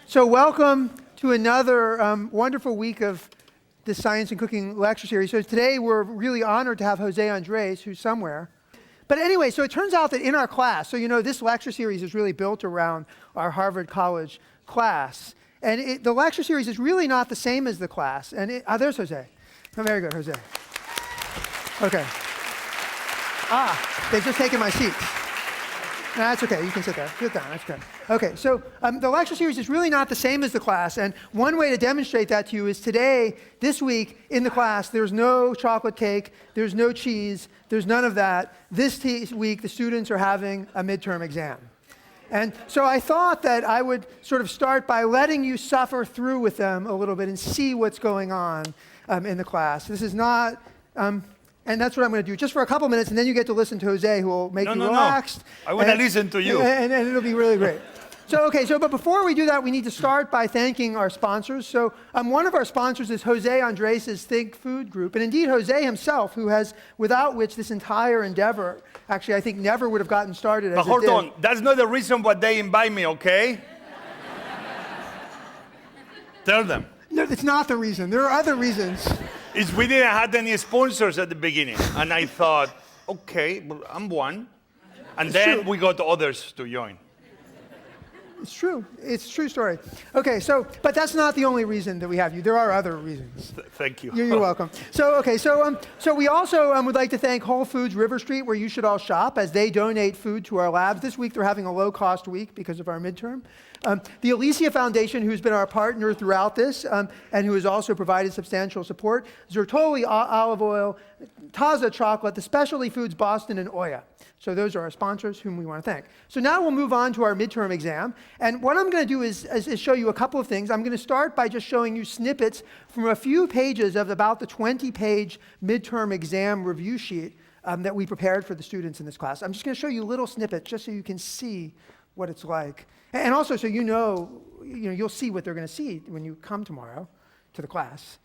So welcome to another wonderful week of the Science and Cooking lecture series. So today we're really honored to have Jose Andres, who's somewhere. But anyway, so it turns out that in our class, so you know this lecture series is really built around our Harvard College class. And the lecture series is really not the same as the class. And there's Jose. Oh, very good, Jose. Okay. They've just taken my seats. No, that's okay. You can sit there. Sit down. That's good. Okay, so the lecture series is really not the same as the class, and one way to demonstrate that to you is today, this week, in the class, there's no chocolate cake, there's no cheese, there's none of that. This week, the students are having a midterm exam. And so I thought that I would sort of start by letting you suffer through with them a little bit and see what's going on in the class. This is not... and that's what I'm going to do, just for a couple minutes, and then you get to listen to Jose, who will make you relaxed. No. I want to listen to you. And it'll be really great. But before we do that, we need to start by thanking our sponsors. So one of our sponsors is Jose Andres' ThinkFood group, and indeed Jose himself, without which this entire endeavor, actually I think never would have gotten started as it did. But hold on, that's not the reason why they invite me, okay? Tell them. No, it's not the reason. There are other reasons. We didn't have any sponsors at the beginning. And I thought, okay, well, I'm one. And then we got others to join. It's true. It's a true story. Okay, but that's not the only reason that we have you. There are other reasons. Thank you. You're welcome. So we also would like to thank Whole Foods River Street, where you should all shop, as they donate food to our labs. This week they're having a low-cost week because of our midterm. The Alicia Foundation, who's been our partner throughout this, and who has also provided substantial support. Zertoli Olive Oil, Taza Chocolate, the Specialty Foods Boston, and Oya. So those are our sponsors whom we want to thank. So now we'll move on to our midterm exam. And what I'm going to do is show you a couple of things. I'm going to start by just showing you snippets from a few pages of about the 20-page midterm exam review sheet that we prepared for the students in this class. I'm just going to show you little snippets just so you can see what it's like. And also so you'll see what they're going to see when you come tomorrow to the class.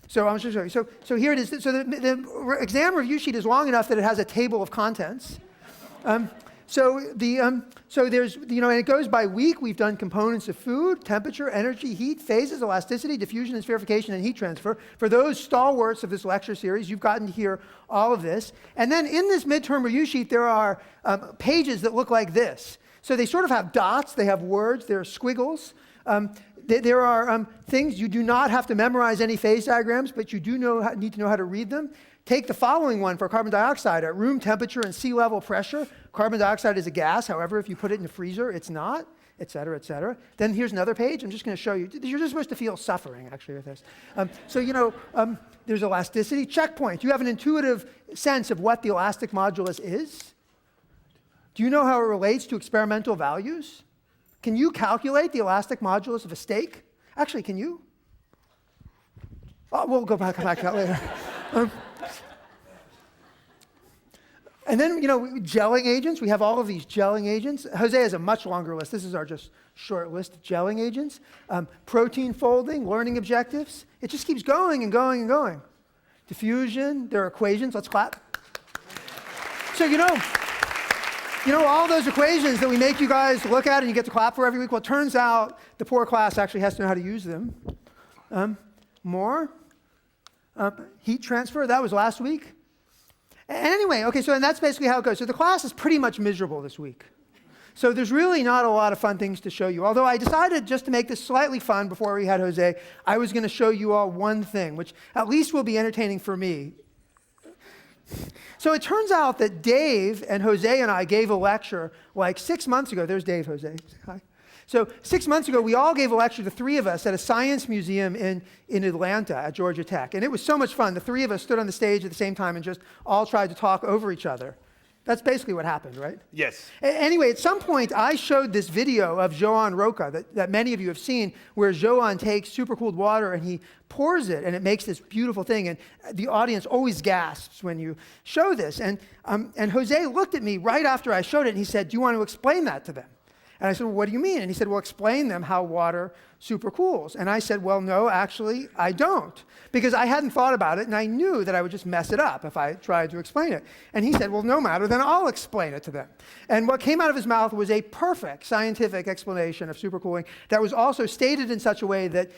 So I'm just going to show you. So here it is. So the exam review sheet is long enough that it has a table of contents. So there's, and it goes by week. We've done components of food, temperature, energy, heat, phases, elasticity, diffusion and spherification, and heat transfer. For those stalwarts of this lecture series, you've gotten to hear all of this. And then in this midterm review sheet, there are pages that look like this. So they sort of have dots, they have words, there are squiggles. There are things you do not have to memorize any phase diagrams, but you do need to know how to read them. Take the following one for carbon dioxide at room temperature and sea level pressure. Carbon dioxide is a gas. However, if you put it in the freezer, it's not, et cetera, et cetera. Then here's another page. I'm just going to show you. You're just supposed to feel suffering, actually, with this. There's elasticity. Checkpoint. Do you have an intuitive sense of what the elastic modulus is? Do you know how it relates to experimental values? Can you calculate the elastic modulus of a steak? Actually, can you? We'll come back to that later. And then, gelling agents. We have all of these gelling agents. Jose has a much longer list. This is our just short list of gelling agents. Protein folding, learning objectives. It just keeps going and going and going. Diffusion, there are equations. Let's clap. So, all those equations that we make you guys look at and you get to clap for every week, well, it turns out the poor class actually has to know how to use them. Heat transfer, that was last week. And anyway, and that's basically how it goes. So the class is pretty much miserable this week. So there's really not a lot of fun things to show you. Although I decided just to make this slightly fun before we had Jose, I was going to show you all one thing, which at least will be entertaining for me. So it turns out that Dave and Jose and I gave a lecture like 6 months ago. There's Dave, Jose. Hi. So 6 months ago, we all gave a lecture, the three of us, at a science museum in Atlanta at Georgia Tech. And it was so much fun. The three of us stood on the stage at the same time and just all tried to talk over each other. That's basically what happened, right? Yes. Anyway, at some point, I showed this video of Joan Roca that many of you have seen, where Joan takes supercooled water and he pours it, and it makes this beautiful thing. And the audience always gasps when you show this. And Jose looked at me right after I showed it, and he said, "Do you want to explain that to them?" And I said, well, what do you mean? And he said, well, explain them how water supercools. And I said, well, no, actually, I don't. Because I hadn't thought about it, and I knew that I would just mess it up if I tried to explain it. And he said, well, no matter, then I'll explain it to them. And what came out of his mouth was a perfect scientific explanation of supercooling that was also stated in such a way that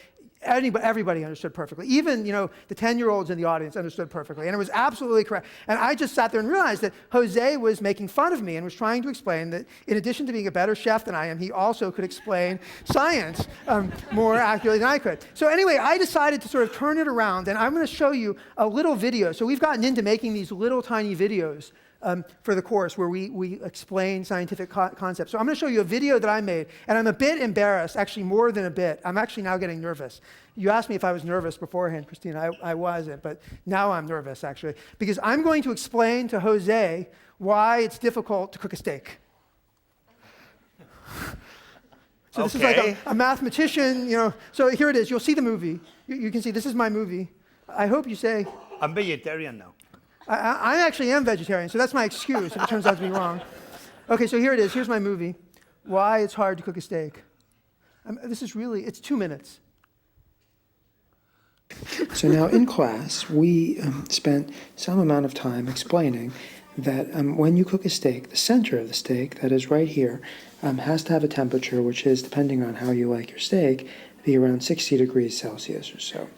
everybody understood perfectly. Even, the 10-year-olds in the audience understood perfectly. And it was absolutely correct. And I just sat there and realized that Jose was making fun of me and was trying to explain that in addition to being a better chef than I am, he also could explain science more accurately than I could. So anyway, I decided to sort of turn it around, and I'm going to show you a little video. So we've gotten into making these little tiny videos for the course where we explain scientific concepts. So I'm going to show you a video that I made, and I'm a bit embarrassed, actually more than a bit. I'm actually now getting nervous. You asked me if I was nervous beforehand, Christina. I wasn't, but now I'm nervous, actually, because I'm going to explain to Jose why it's difficult to cook a steak. So this is like a mathematician, So here it is. You'll see the movie. You can see this is my movie. I hope you say... I'm vegetarian now. I actually am vegetarian, so that's my excuse if it turns out to be wrong. Okay, so here it is. Here's my movie. Why it's hard to cook a steak. It's 2 minutes. So now in class, we spent some amount of time explaining that when you cook a steak, the center of the steak, that is right here, has to have a temperature which is, depending on how you like your steak, be around 60 degrees Celsius or so.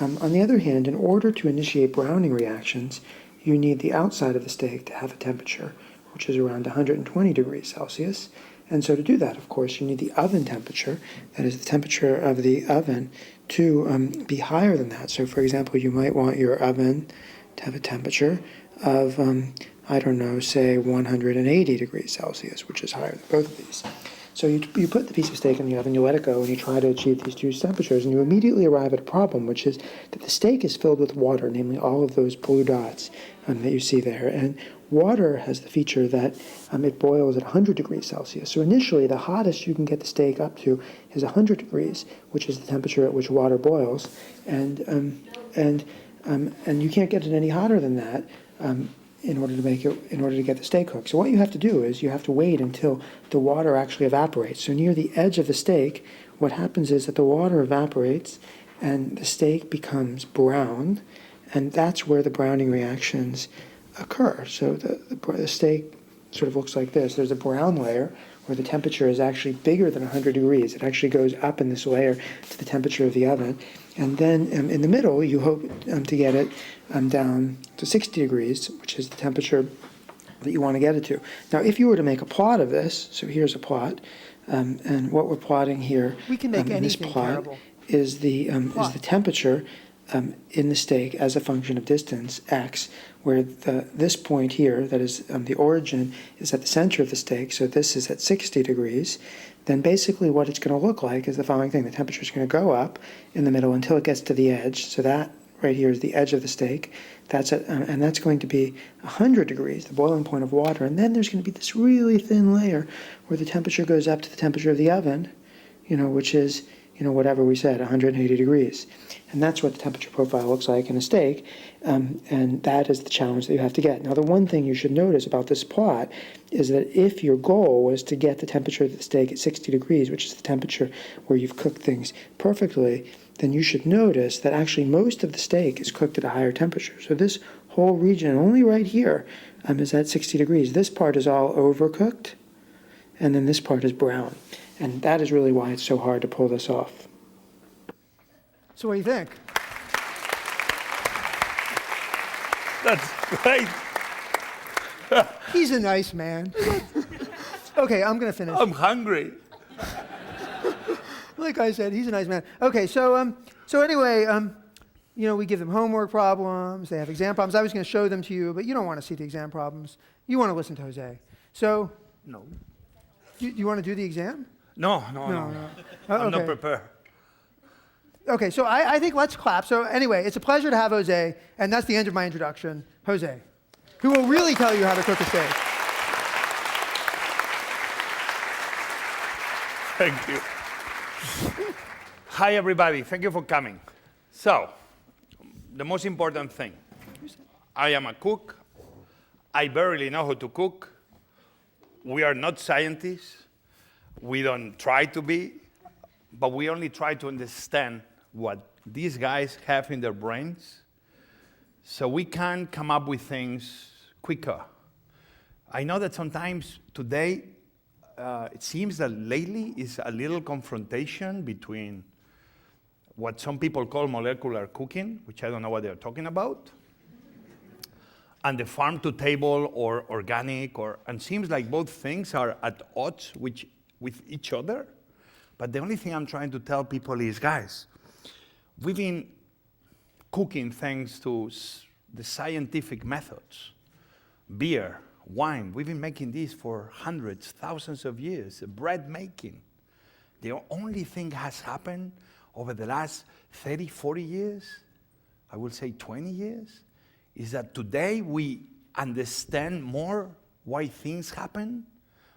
On the other hand, in order to initiate browning reactions, you need the outside of the steak to have a temperature, which is around 120 degrees Celsius. And so to do that, of course, you need the oven temperature, that is the temperature of the oven, to be higher than that. So for example, you might want your oven to have a temperature of, say 180 degrees Celsius, which is higher than both of these. So you put the piece of steak in the oven, you let it go, and you try to achieve these two temperatures, and you immediately arrive at a problem, which is that the steak is filled with water, namely all of those blue dots that you see there. And water has the feature that it boils at 100 degrees Celsius. So initially, the hottest you can get the steak up to is 100 degrees, which is the temperature at which water boils, and you can't get it any hotter than that. In order to get the steak cooked. So what you have to do is you have to wait until the water actually evaporates. So near the edge of the steak, what happens is that the water evaporates and the steak becomes brown, and that's where the browning reactions occur. So the steak sort of looks like this. There's a brown layer where the temperature is actually bigger than 100 degrees. It actually goes up in this layer to the temperature of the oven. And then in the middle, you hope to get it down to 60 degrees, which is the temperature that you want to get it to. Now, if you were to make a plot of this, so here's a plot, and what we're plotting here We can make in this anything plot terrible. is the temperature in the steak as a function of distance, x, where this point here, that is the origin, is at the center of the steak, so this is at 60 degrees, then basically what it's going to look like is the following thing. The temperature is going to go up in the middle until it gets to the edge, so that right here is the edge of the steak, and that's going to be 100 degrees, the boiling point of water, and then there's going to be this really thin layer where the temperature goes up to the temperature of the oven, which is, whatever we said, 180 degrees. And that's what the temperature profile looks like in a steak, and that is the challenge that you have to get. Now, the one thing you should notice about this plot is that if your goal was to get the temperature of the steak at 60 degrees, which is the temperature where you've cooked things perfectly, then you should notice that actually most of the steak is cooked at a higher temperature. So this whole region, only right here, is at 60 degrees. This part is all overcooked, and then this part is brown. And that is really why it's so hard to pull this off. So what do you think? That's great. He's a nice man. Okay, I'm going to finish. I'm hungry. Like I said, he's a nice man. Okay, so anyway, we give them homework problems. They have exam problems. I was going to show them to you, but you don't want to see the exam problems. You want to listen to Jose. So, No. you want to do the exam? No. I'm not Okay. prepared. Okay, so I think let's clap. So anyway, it's a pleasure to have Jose, and that's the end of my introduction. Jose, who will really tell you how to cook a steak. Thank you. Hi, everybody. Thank you for coming. So, the most important thing. I am a cook. I barely know how to cook. We are not scientists. We don't try to be, but we only try to understand what these guys have in their brains so we can come up with things quicker. I know that sometimes today, it seems that lately is a little confrontation between what some people call molecular cooking, which I don't know what they're talking about, and the farm to table or organic, and seems like both things are at odds with each other. But the only thing I'm trying to tell people is, guys, we've been cooking thanks to the scientific methods. Beer, wine, we've been making these for hundreds, thousands of years. Bread making. The only thing has happened over the last 30, 40 years, I will say 20 years, is that today we understand more why things happen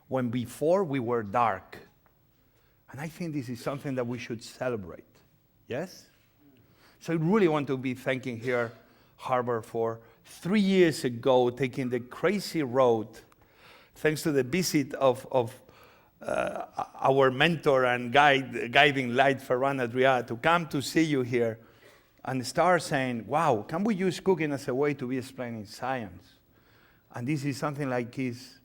when before we were dark. And I think this is something that we should celebrate. Yes? So I really want to be thanking here Harvard for 3 years ago taking the crazy road, thanks to the visit of our mentor and guiding light, Ferran Adrià, to come to see you here and start saying, wow, can we use cooking as a way to be explaining science? And this is something like is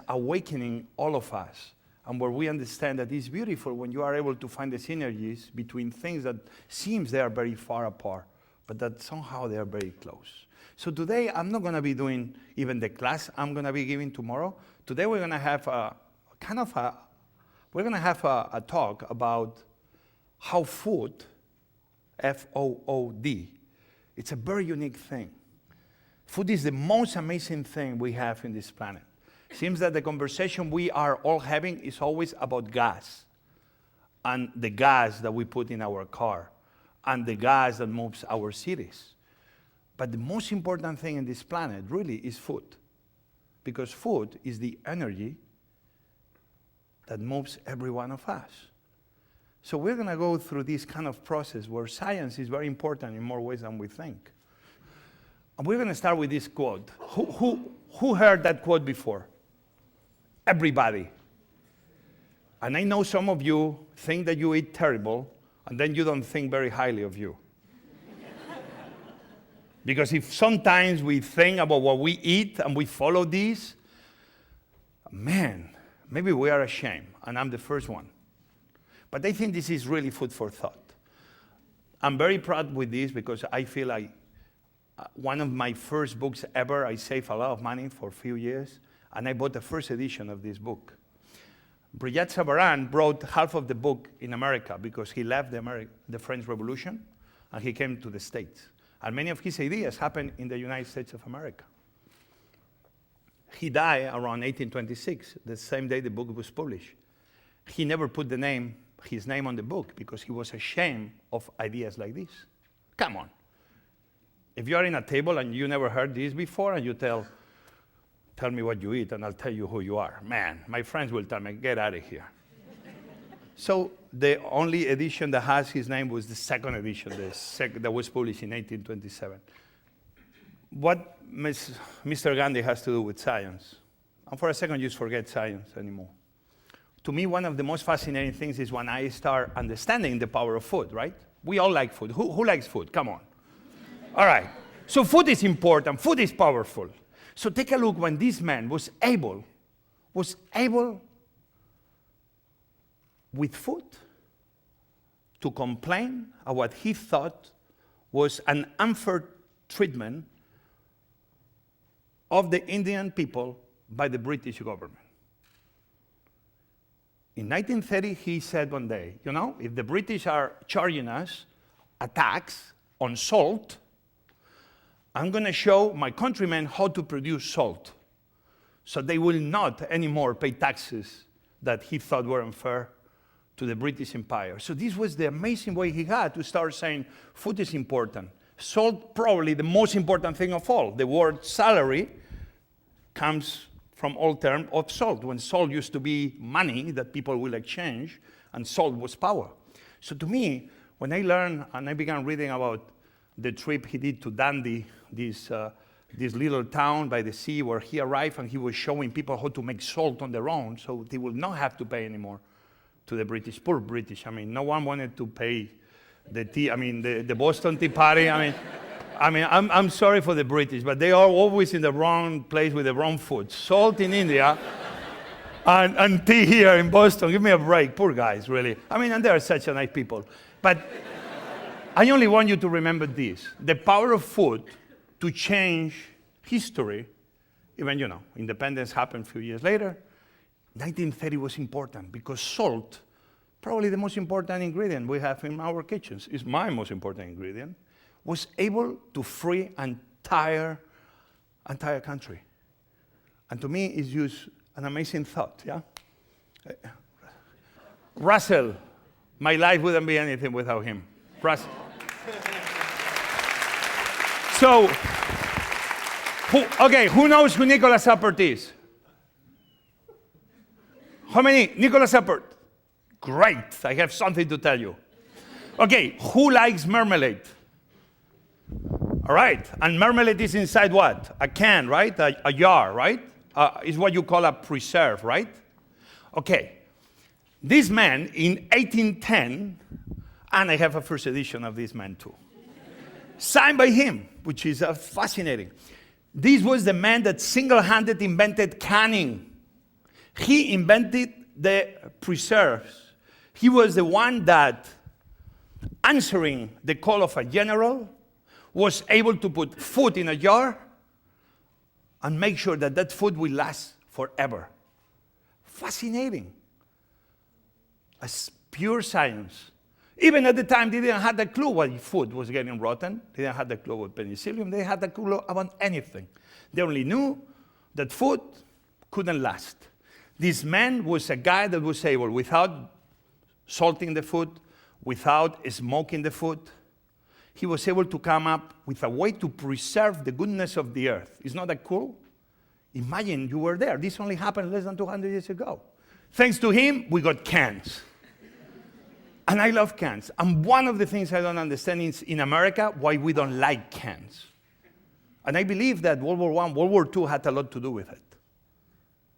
awakening all of us, and where we understand that it's beautiful when you are able to find the synergies between things that seems they are very far apart, but that somehow they are very close. So today, I'm not going to be doing even the class I'm going to be giving tomorrow. Today, we're going to have a talk about how food, F-O-O-D, it's a very unique thing. Food is the most amazing thing we have in this planet. Seems that the conversation we are all having is always about gas, and the gas that we put in our car, and the gas that moves our cities. But the most important thing in this planet really is food, because food is the energy that moves every one of us. So we're going to go through this kind of process where science is very important in more ways than we think. And we're going to start with this quote. Who heard that quote before? Everybody. And I know some of you think that you eat terrible, and then you don't think very highly of you. Because if sometimes we think about what we eat and we follow these, man, maybe we are ashamed, and I'm the first one. But I think this is really food for thought. I'm very proud with this because I feel like one of my first books ever, I saved a lot of money for a few years, and I bought the first edition of this book. Brillat Savarin wrote half of the book in America because he left the French Revolution, and he came to the States. And many of his ideas happened in the United States of America. He died around 1826, the same day the book was published. He never put his name on the book because he was ashamed of ideas like this. Come on. If you are in a table and you never heard this before, and you tell me what you eat and I'll tell you who you are, man, my friends will tell me, get out of here. So the only edition that has his name was the second edition, that was published in 1827. What Mr. Gandhi has to do with science? And for a second, just forget science anymore. To me, one of the most fascinating things is when I start understanding the power of food, right? We all like food. Who likes food? Come on. All right. So food is important. Food is powerful. So take a look when this man was able with food to complain about what he thought was an unfair treatment of the Indian people by the British government. In 1930, he said one day, if the British are charging us a tax on salt, I'm going to show my countrymen how to produce salt, so they will not anymore pay taxes that he thought were unfair to the British Empire. So this was the amazing way he had to start saying food is important. Salt, probably the most important thing of all. The word salary comes from old term of salt, when salt used to be money that people will exchange, and salt was power. So to me, when I learned and I began reading about the trip he did to Dundee, this this little town by the sea where he arrived, and he was showing people how to make salt on their own so they will not have to pay anymore to the British, poor British. I mean, no one wanted to pay the Boston Tea Party. I'm sorry for the British, but they are always in the wrong place with the wrong food. Salt in India and tea here in Boston. Give me a break, poor guys, really. And they are such a nice people. But I only want you to remember this: the power of food to change history. Even, independence happened a few years later. 1930 was important because salt, probably the most important ingredient we have in our kitchens, is my most important ingredient, was able to free entire country. And to me, it's just an amazing thought, yeah? Russell, my life wouldn't be anything without him. Russell. So, who knows who Nicholas Appert is? How many? Nicholas Appert. Great, I have something to tell you. Okay, who likes marmalade? All right, and marmalade is inside what? A can, right? A jar, right? Is what you call a preserve, right? Okay, this man in 1810, and I have a first edition of this man too, signed by him, which is fascinating. This was the man that single-handed invented canning. He invented the preserves. He was the one that, answering the call of a general, was able to put food in a jar and make sure that that food will last forever. Fascinating. As pure science. Even at the time, they didn't have a clue why food was getting rotten. They didn't have a clue about penicillin. They had a clue about anything. They only knew that food couldn't last. This man was a guy that was able, without salting the food, without smoking the food, he was able to come up with a way to preserve the goodness of the earth. Is not that cool? Imagine you were there. This only happened less than 200 years ago. Thanks to him, we got cans. And I love cans. And one of the things I don't understand is in America, why we don't like cans. And I believe that World War I, World War II had a lot to do with it.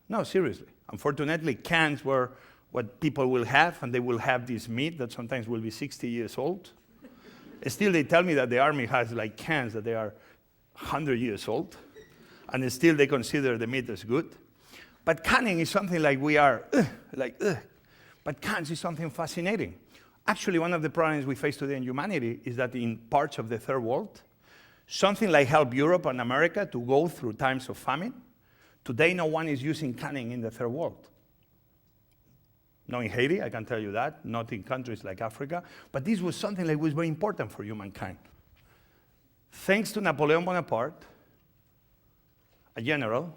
No, seriously. Unfortunately, cans were what people will have, and they will have this meat that sometimes will be 60 years old. Still, they tell me that the army has like cans that they are 100 years old, and still they consider the meat as good. But canning is something like we are, But cans is something fascinating. Actually, one of the problems we face today in humanity is that in parts of the third world, something like help Europe and America to go through times of famine, today no one is using canning in the third world. Not in Haiti, I can tell you that, not in countries like Africa, but this was something that was very important for humankind. Thanks to Napoleon Bonaparte, a general,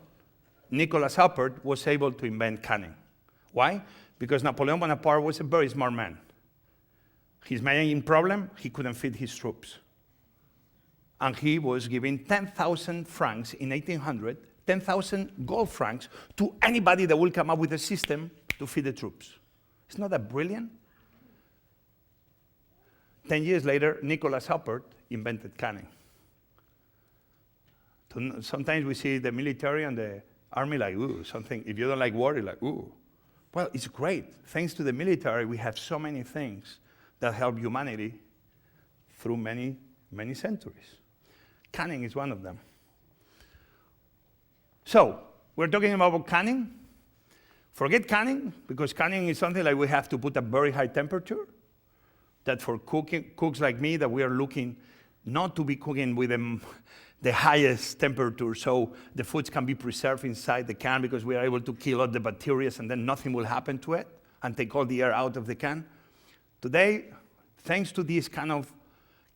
Nicholas Appert was able to invent canning. Why? Because Napoleon Bonaparte was a very smart man. His main problem, he couldn't feed his troops. And he was giving 10,000 francs in 1800, 10,000 gold francs to anybody that will come up with a system to feed the troops. Isn't that brilliant? 10 years later, Nicholas Appert invented canning. Sometimes we see the military and the army like, ooh, something. If you don't like war, you're like, ooh. Well, it's great. Thanks to the military, we have so many things that help humanity through many, many centuries. Canning is one of them. So, we're talking about canning. Forget canning, because canning is something like we have to put a very high temperature, that for cooks like me, that we are looking not to be cooking with the highest temperature, so the foods can be preserved inside the can because we are able to kill all the bacteria and then nothing will happen to it and take all the air out of the can. Today, thanks to this kind of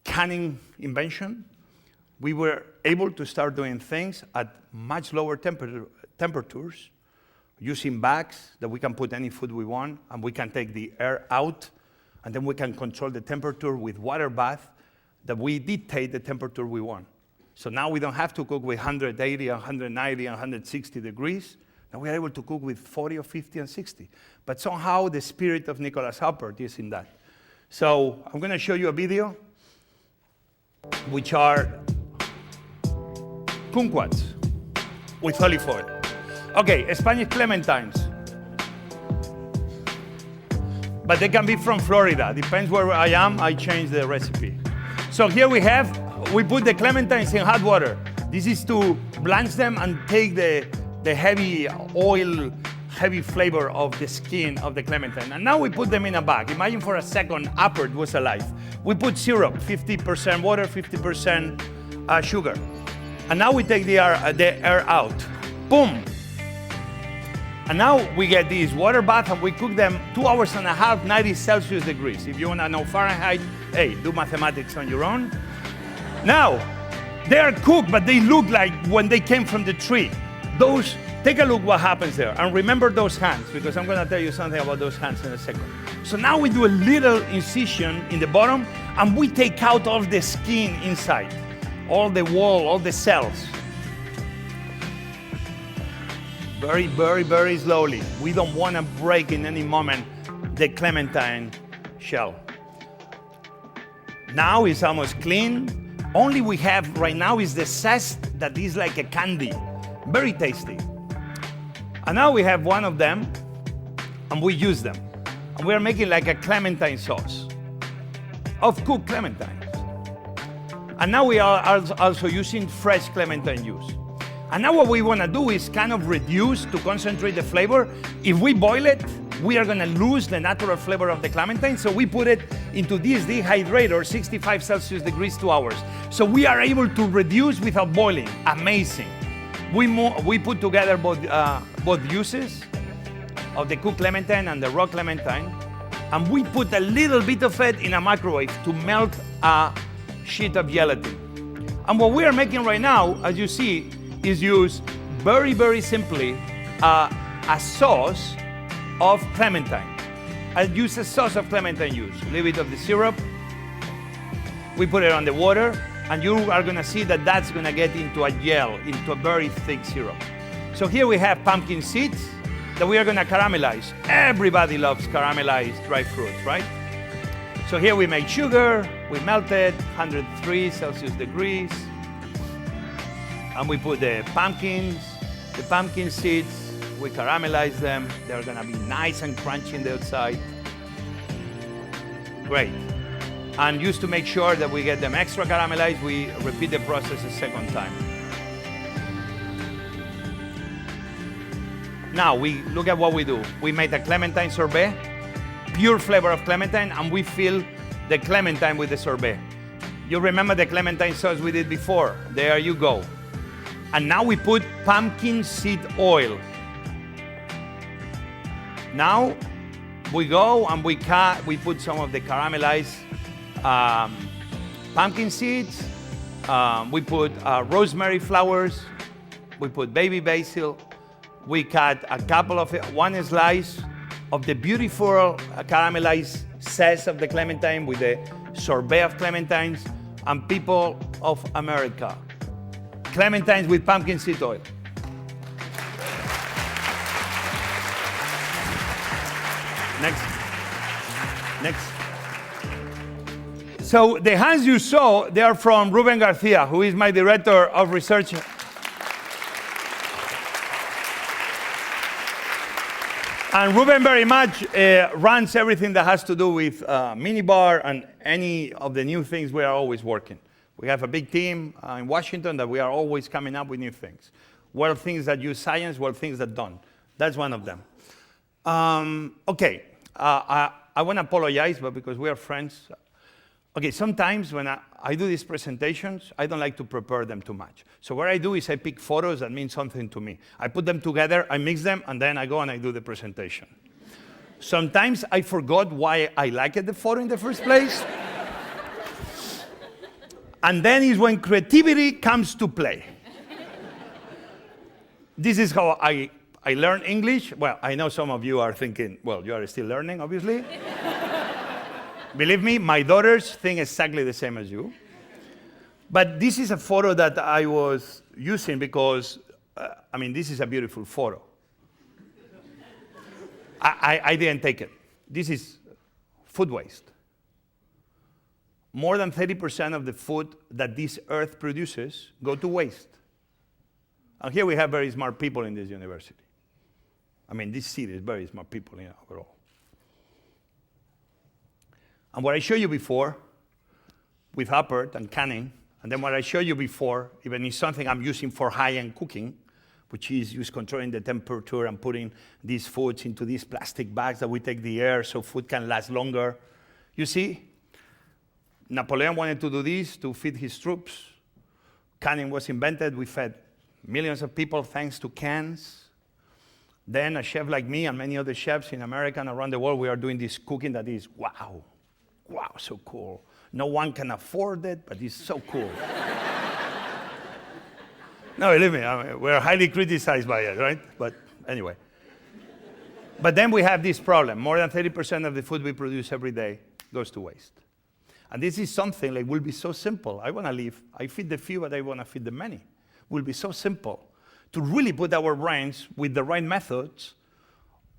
canning invention, we were able to start doing things at much lower temperatures, using bags that we can put any food we want, and we can take the air out, and then we can control the temperature with water bath that we dictate the temperature we want. So now we don't have to cook with 180, 190, and 160 degrees. Now we are able to cook with 40 or 50 and 60. But somehow the spirit of Nicholas Appert is in that. So I'm going to show you a video which are kumquats with olive oil. Okay, Spanish clementines. But they can be from Florida. Depends where I am, I change the recipe. So here we put the clementines in hot water. This is to blanch them and take the heavy oil, heavy flavor of the skin of the clementine. And now we put them in a bag. Imagine for a second Appert was alive. We put syrup, 50% water, 50% sugar. And now we take the air out. Boom! And now we get this water bath and we cook them 2 hours and a half, 90 Celsius degrees. If you want to know Fahrenheit, hey, do mathematics on your own. Now, they are cooked, but they look like when they came from the tree. Take a look what happens there. And remember those hands, because I'm going to tell you something about those hands in a second. So now we do a little incision in the bottom, and we take out all the skin inside, all the wall, all the cells. Very, very, very slowly. We don't want to break in any moment the clementine shell. Now it's almost clean. Only we have right now is the zest that is like a candy. Very tasty. And now we have one of them, and we use them. And we are making like a clementine sauce of cooked clementines. And now we are also using fresh clementine juice. And now what we want to do is kind of reduce to concentrate the flavor. If we boil it, we are going to lose the natural flavor of the clementine. So we put it into this dehydrator, 65 Celsius degrees, 2 hours. So we are able to reduce without boiling. Amazing. We put together both uses of the cooked clementine and the raw clementine. And we put a little bit of it in a microwave to melt a sheet of gelatin. And what we are making right now, as you see, is use very, very simply a sauce of clementine. I use a sauce of clementine juice. A little bit of the syrup. We put it on the water, and you are going to see that that's going to get into a gel, into a very thick syrup. So here we have pumpkin seeds that we are going to caramelize. Everybody loves caramelized dry fruits, right? So here we make sugar. We melt it, 103 Celsius degrees. And we put the pumpkin seeds, we caramelize them. They're gonna be nice and crunchy on the outside. Great. And just to make sure that we get them extra caramelized, we repeat the process a second time. Now, we look at what we do. We make a clementine sorbet, pure flavor of clementine, and we fill the clementine with the sorbet. You remember the clementine sauce we did before? There you go. And now we put pumpkin seed oil. Now we go and we put some of the caramelized pumpkin seeds. We put rosemary flowers. We put baby basil. We cut one slice of the beautiful caramelized zest of the clementine with the sorbet of clementines. And people of America, clementines with pumpkin seed oil. Next. So the hands you saw, they are from Ruben Garcia, who is my director of research. And Ruben very much runs everything that has to do with minibar and any of the new things we are always working. We have a big team in Washington that we are always coming up with new things. Well, things that use science, well, things that don't. That's one of them. Okay, I want to apologize, but because we are friends. Okay, sometimes when I do these presentations, I don't like to prepare them too much. So what I do is I pick photos that mean something to me. I put them together, I mix them, and then I go and I do the presentation. Sometimes I forgot why I liked the photo in the first place. And then is when creativity comes to play. This is how I learn English. Well, I know some of you are thinking, well, you are still learning, obviously. Believe me, my daughters think exactly the same as you. But this is a photo that I was using because, this is a beautiful photo. I didn't take it. This is food waste. More than 30% of the food that this earth produces go to waste. And here we have very smart people in this university. I mean, this city is very smart people overall. And what I showed you before with Huppert and canning, and then what I showed you before, even is something I'm using for high-end cooking, which is just controlling the temperature and putting these foods into these plastic bags that we take the air so food can last longer. You see, Napoleon wanted to do this to feed his troops. Canning was invented. We fed millions of people thanks to cans. Then a chef like me and many other chefs in America and around the world, we are doing this cooking that is, wow, so cool. No one can afford it, but it's so cool. No, believe me, we're highly criticized by it, right? But anyway. But then we have this problem. More than 30% of the food we produce every day goes to waste. And this is something like will be so simple. I want to live. I feed the few, but I want to feed the many. Will be so simple to really put our brains with the right methods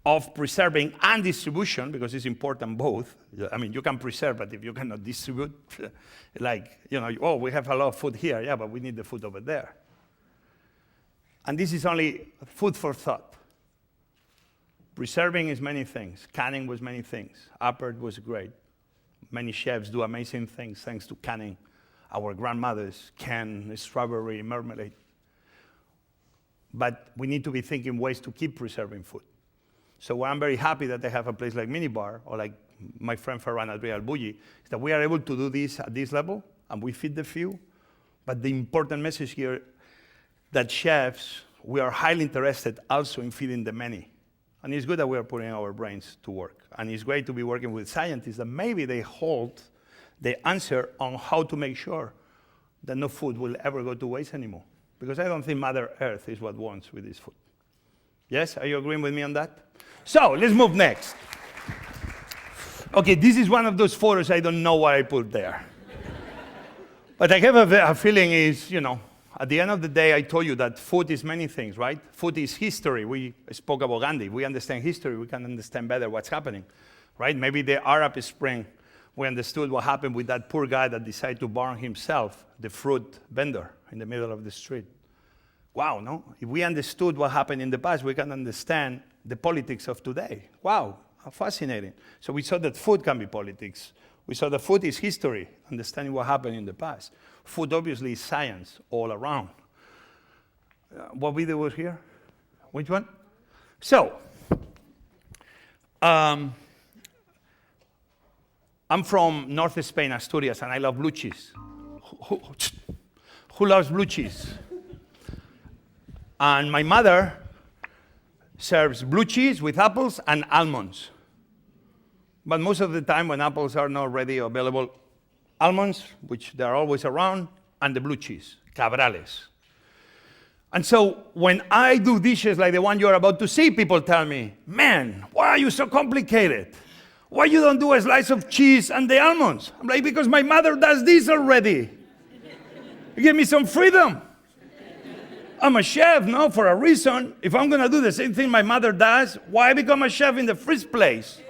of preserving and distribution, because it's important both. I mean, you can preserve, but if you cannot distribute, like, oh, we have a lot of food here, yeah, but we need the food over there. And this is only food for thought. Preserving is many things. Canning was many things. Huppert was great. Many chefs do amazing things thanks to canning. Our grandmothers can strawberry marmalade. But we need to be thinking ways to keep preserving food. So I'm very happy that they have a place like Minibar, or like my friend Ferran Adrià Albugi, is that we are able to do this at this level, and we feed the few. But the important message here, that chefs, we are highly interested also in feeding the many. And it's good that we are putting our brains to work. And it's great to be working with scientists that maybe they hold the answer on how to make sure that no food will ever go to waste anymore. Because I don't think Mother Earth is what wants with this food. Yes, are you agreeing with me on that? So, let's move next. Okay, this is one of those photos I don't know what I put there. But I have a feeling is, at the end of the day, I told you that food is many things, right? Food is history. We spoke about Gandhi. We understand history. We can understand better what's happening, right? Maybe the Arab Spring, we understood what happened with that poor guy that decided to burn himself, the fruit vendor in the middle of the street. Wow, no? If we understood what happened in the past, we can understand the politics of today. Wow, how fascinating. So we saw that food can be politics. We saw that food is history, understanding what happened in the past. Food obviously is science all around. What video was here? Which one? So, I'm from North Spain, Asturias, and I love blue cheese. Who loves blue cheese? And my mother serves blue cheese with apples and almonds. But most of the time when apples are not ready or available, almonds, which they're always around, and the blue cheese, cabrales. And so when I do dishes like the one you're about to see, people tell me, man, why are you so complicated? Why you don't do a slice of cheese and the almonds? I'm like, because my mother does this already. Give me some freedom. I'm a chef, no, for a reason. If I'm going to do the same thing my mother does, why become a chef in the first place?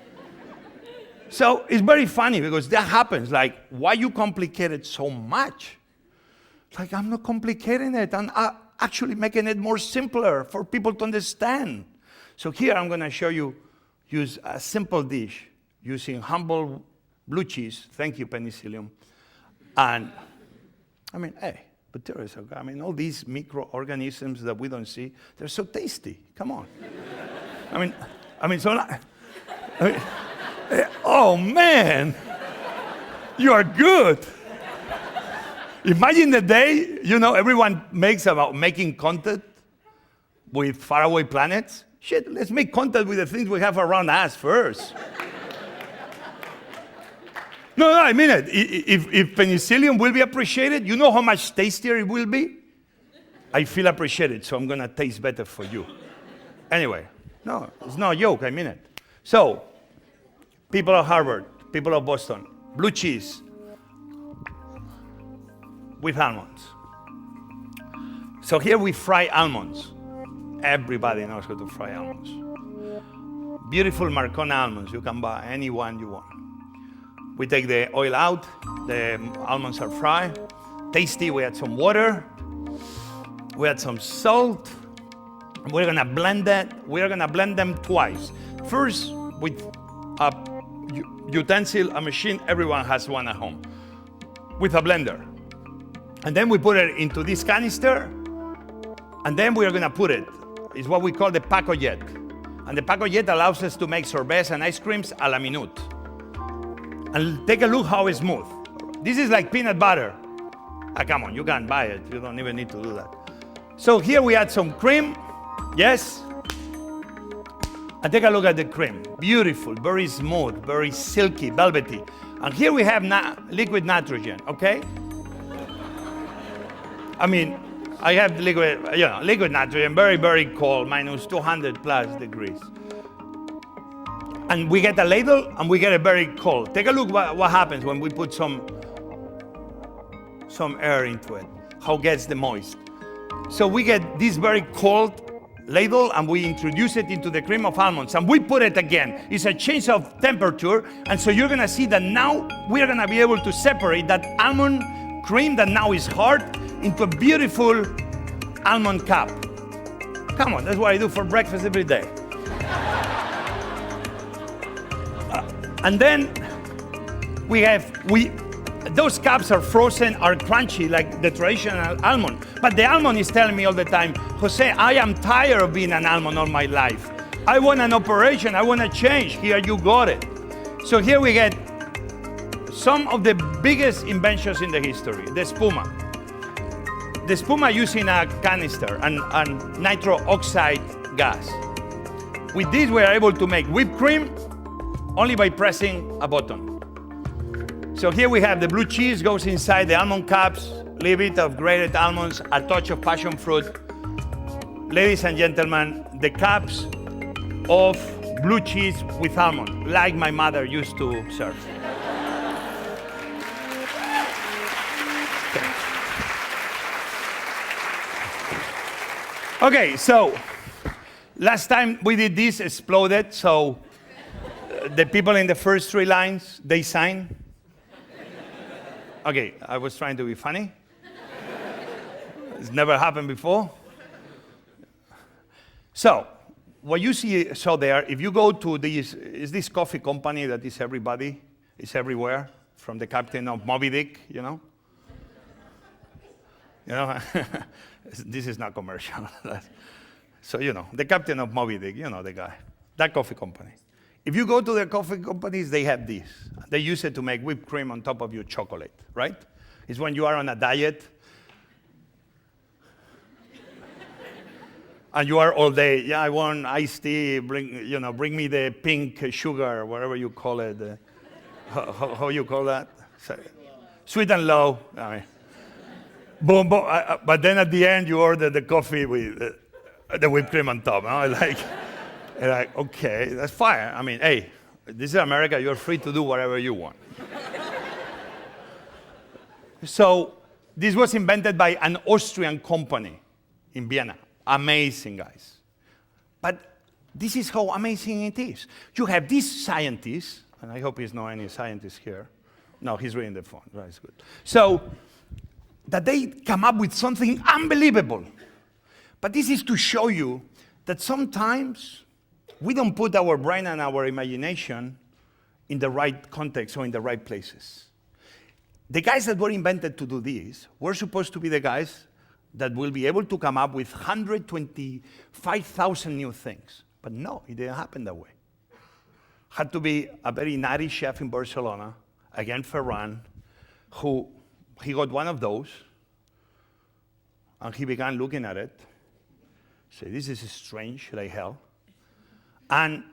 So it's very funny because that happens. Like, why you complicate it so much? Like, I'm not complicating it. I'm actually making it more simpler for people to understand. So here I'm going to show you use a simple dish using humble blue cheese. Thank you, penicillium. And, hey, potatoes, all these microorganisms that we don't see, they're so tasty. Come on. Oh, man, you are good. Imagine the day, everyone makes about making content with faraway planets. Shit, let's make content with the things we have around us first. No, I mean it. If penicillium will be appreciated, you know how much tastier it will be? I feel appreciated, so I'm going to taste better for you. Anyway, no, it's not a joke, I mean it. So, people of Harvard, people of Boston, blue cheese with almonds. So here we fry almonds. Everybody knows how to fry almonds. Beautiful Marcona almonds. You can buy any one you want. We take the oil out. The almonds are fried. Tasty. We add some water. We add some salt. We're gonna blend that. We're gonna blend them twice. First, with a utensil, a machine, everyone has one at home, with a blender. And then we put it into this canister, and then we're gonna put it, it's what we call the Paco Jet. And the Paco Jet allows us to make sorbets and ice creams a la minute. And take a look how it's smooth. This is like peanut butter. Come on, you can buy it. You don't even need to do that. So here we add some cream, yes? And take a look at the cream. Beautiful, very smooth, very silky, velvety. And here we have liquid nitrogen, okay? I mean, I have liquid nitrogen, very, very cold, minus 200 plus degrees. And we get a ladle, and we get it very cold. Take a look what happens when we put some air into it, how it gets the moist. So we get this very cold ladle, and we introduce it into the cream of almonds, and we put it again. It's a change of temperature, and so you're gonna see that now we're gonna be able to separate that almond cream that now is hard into a beautiful almond cup. Come on, that's what I do for breakfast every day. And then those cups are frozen, are crunchy like the traditional almond. But the almond is telling me all the time, Jose, I am tired of being an almond all my life. I want an operation, I want to change. Here you got it. So here we get some of the biggest inventions in the history, the spuma. The spuma using a canister and nitro oxide gas. With this, we are able to make whipped cream only by pressing a button. So here we have the blue cheese goes inside the almond cups, a little bit of grated almonds, a touch of passion fruit. Ladies and gentlemen, the cups of blue cheese with almond, like my mother used to serve. Okay, so last time we did this, exploded, so the people in the first three lines, they sign. Okay, I was trying to be funny. It's never happened before. So, what you see there, if you go to this coffee company that is everybody, it's everywhere, from the captain of Moby Dick, you know? This is not commercial. So, the captain of Moby Dick, the guy, that coffee company. If you go to the coffee companies, they have this. They use it to make whipped cream on top of your chocolate, right? It's when you are on a diet and you are all day, yeah, I want iced tea, bring me the pink sugar, whatever you call it. How you call that? Sweet and low. I mean, boom, boom. But then at the end, you order the coffee with the whipped cream on top. Like, okay, that's fine. I mean, hey, this is America. You're free to do whatever you want. So this was invented by an Austrian company in Vienna. Amazing, guys. But this is how amazing it is. You have these scientists, and I hope he's not any scientist here. No, he's reading the phone. That's good. So that they come up with something unbelievable. But this is to show you that sometimes we don't put our brain and our imagination in the right context or in the right places. The guys that were invented to do this were supposed to be the guys that will be able to come up with 125,000 new things. But no, it didn't happen that way. Had to be a very naughty chef in Barcelona, again Ferran, who he got one of those, and he began looking at it. Say, this is strange like hell. And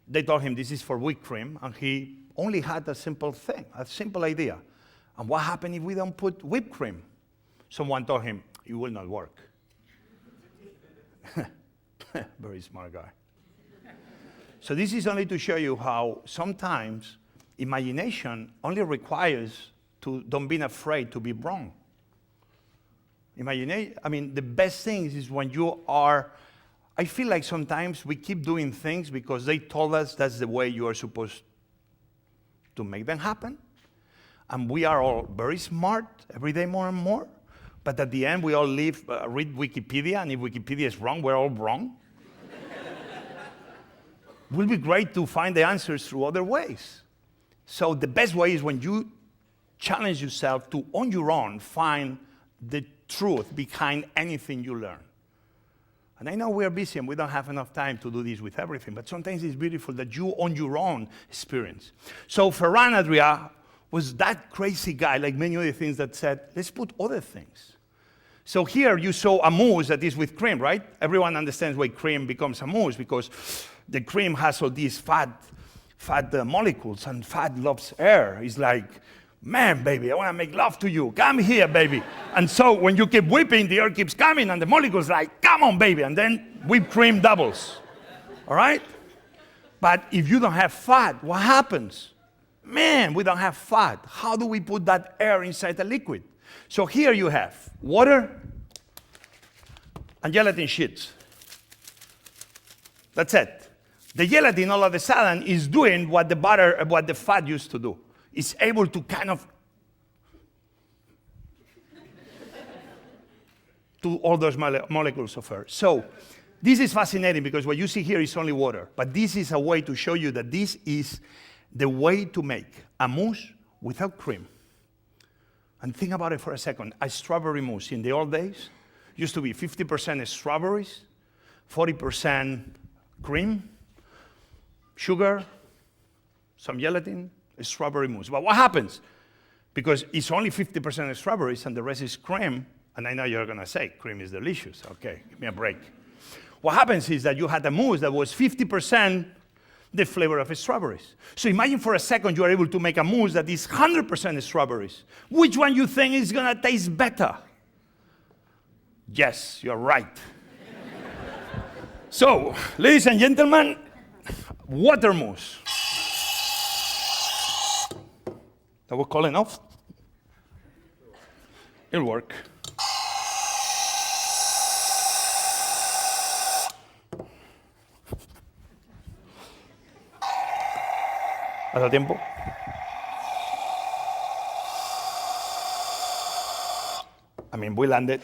they told him this is for whipped cream, and he only had a simple thing, a simple idea. And what happened if we don't put whipped cream? Someone told him, it will not work. Very smart guy. So this is only to show you how sometimes imagination only requires to don't be afraid to be wrong. The best thing is when you are, I feel like sometimes we keep doing things because they told us that's the way you are supposed to make them happen. And we are all very smart every day more and more. but at the end we all read Wikipedia, and if Wikipedia is wrong, we're all wrong. It will be great to find the answers through other ways. So the best way is when you challenge yourself to, on your own, find the truth behind anything you learn. And I know we're busy and we don't have enough time to do this with everything, but sometimes it's beautiful that you, on your own, experience. So Ferran Adrià was that crazy guy, like many other things, that said, let's put other things. So here you saw a mousse that is with cream, right? Everyone understands why cream becomes a mousse, because the cream has all these fat molecules, and fat loves air. It's like, man, baby, I want to make love to you. Come here, baby. And so when you keep whipping, the air keeps coming, and the molecules are like, come on, baby. And then whipped cream doubles. All right? But if you don't have fat, what happens? Man, we don't have fat. How do we put that air inside the liquid? So here you have water and gelatin sheets. That's it. The gelatin all of a sudden is doing what the fat used to do. It's able to kind of do all those molecules of air. So this is fascinating because what you see here is only water. But this is a way to show you that this is the way to make a mousse without cream. And think about it for a second. A strawberry mousse in the old days used to be 50% strawberries, 40% cream, sugar, some gelatin, a strawberry mousse. But what happens? Because it's only 50% strawberries and the rest is cream, and I know you're going to say cream is delicious. Okay, give me a break. What happens is that you had a mousse that was 50% the flavor of strawberries. So imagine for a second you are able to make a mousse that is 100% strawberries. Which one you think is going to taste better? Yes, you're right. So, ladies and gentlemen, water mousse. That was calling off. It'll work. ¿Hace tiempo? I mean, we landed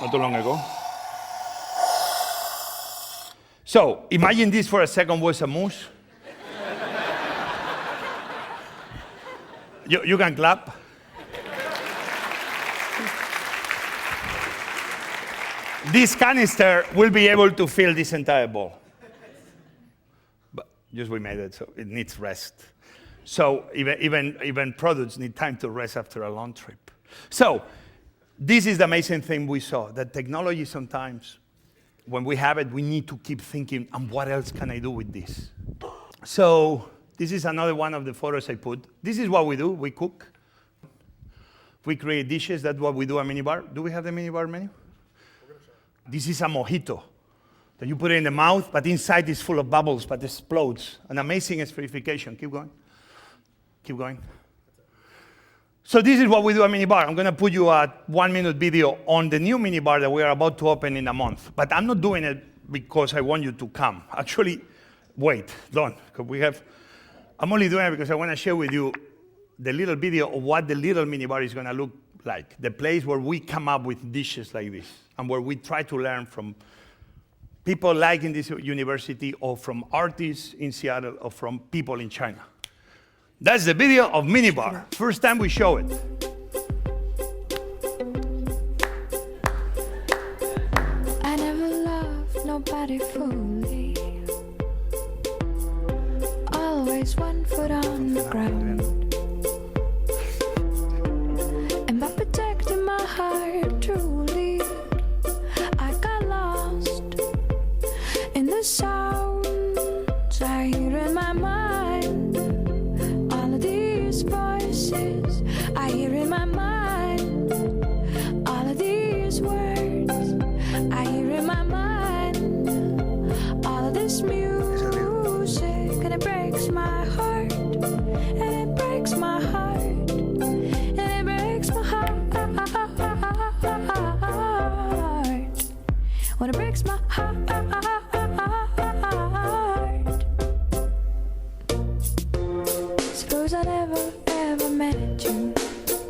not too long ago. So, imagine this for a second was a mousse. You can clap. This canister will be able to fill this entire bowl. But just we made it, so it needs rest. So even products need time to rest after a long trip. So this is the amazing thing we saw, that technology sometimes, when we have it, we need to keep thinking, and what else can I do with this? So this is another one of the photos I put. This is what we do. We cook. We create dishes. That's what we do at minibar. Do we have the minibar menu? This is a mojito that you put it in the mouth, but inside is full of bubbles, but explodes. An amazing espherification. Keep going. Keep going. So this is what we do at minibar. I'm going to put you a 1-minute video on the new minibar that we are about to open in a month. But I'm not doing it because I want you to come. Actually, wait, don't. Because I'm only doing it because I want to share with you the little video of what the little minibar is going to look like. The place where we come up with dishes like this, and where we try to learn from people like in this university, or from artists in Seattle, or from people in China. That's the video of minibar. First time we show it. I never loved nobody fully. Always one foot on the ground. And by protecting my heart truly, I got lost in the sounds I hear in my mind. All of these voices I hear in my mind. All of these words I hear in my mind. All of this music, and it breaks my heart. And it breaks my heart. And it breaks my heart. When it breaks my heart. Suppose I never ever met you.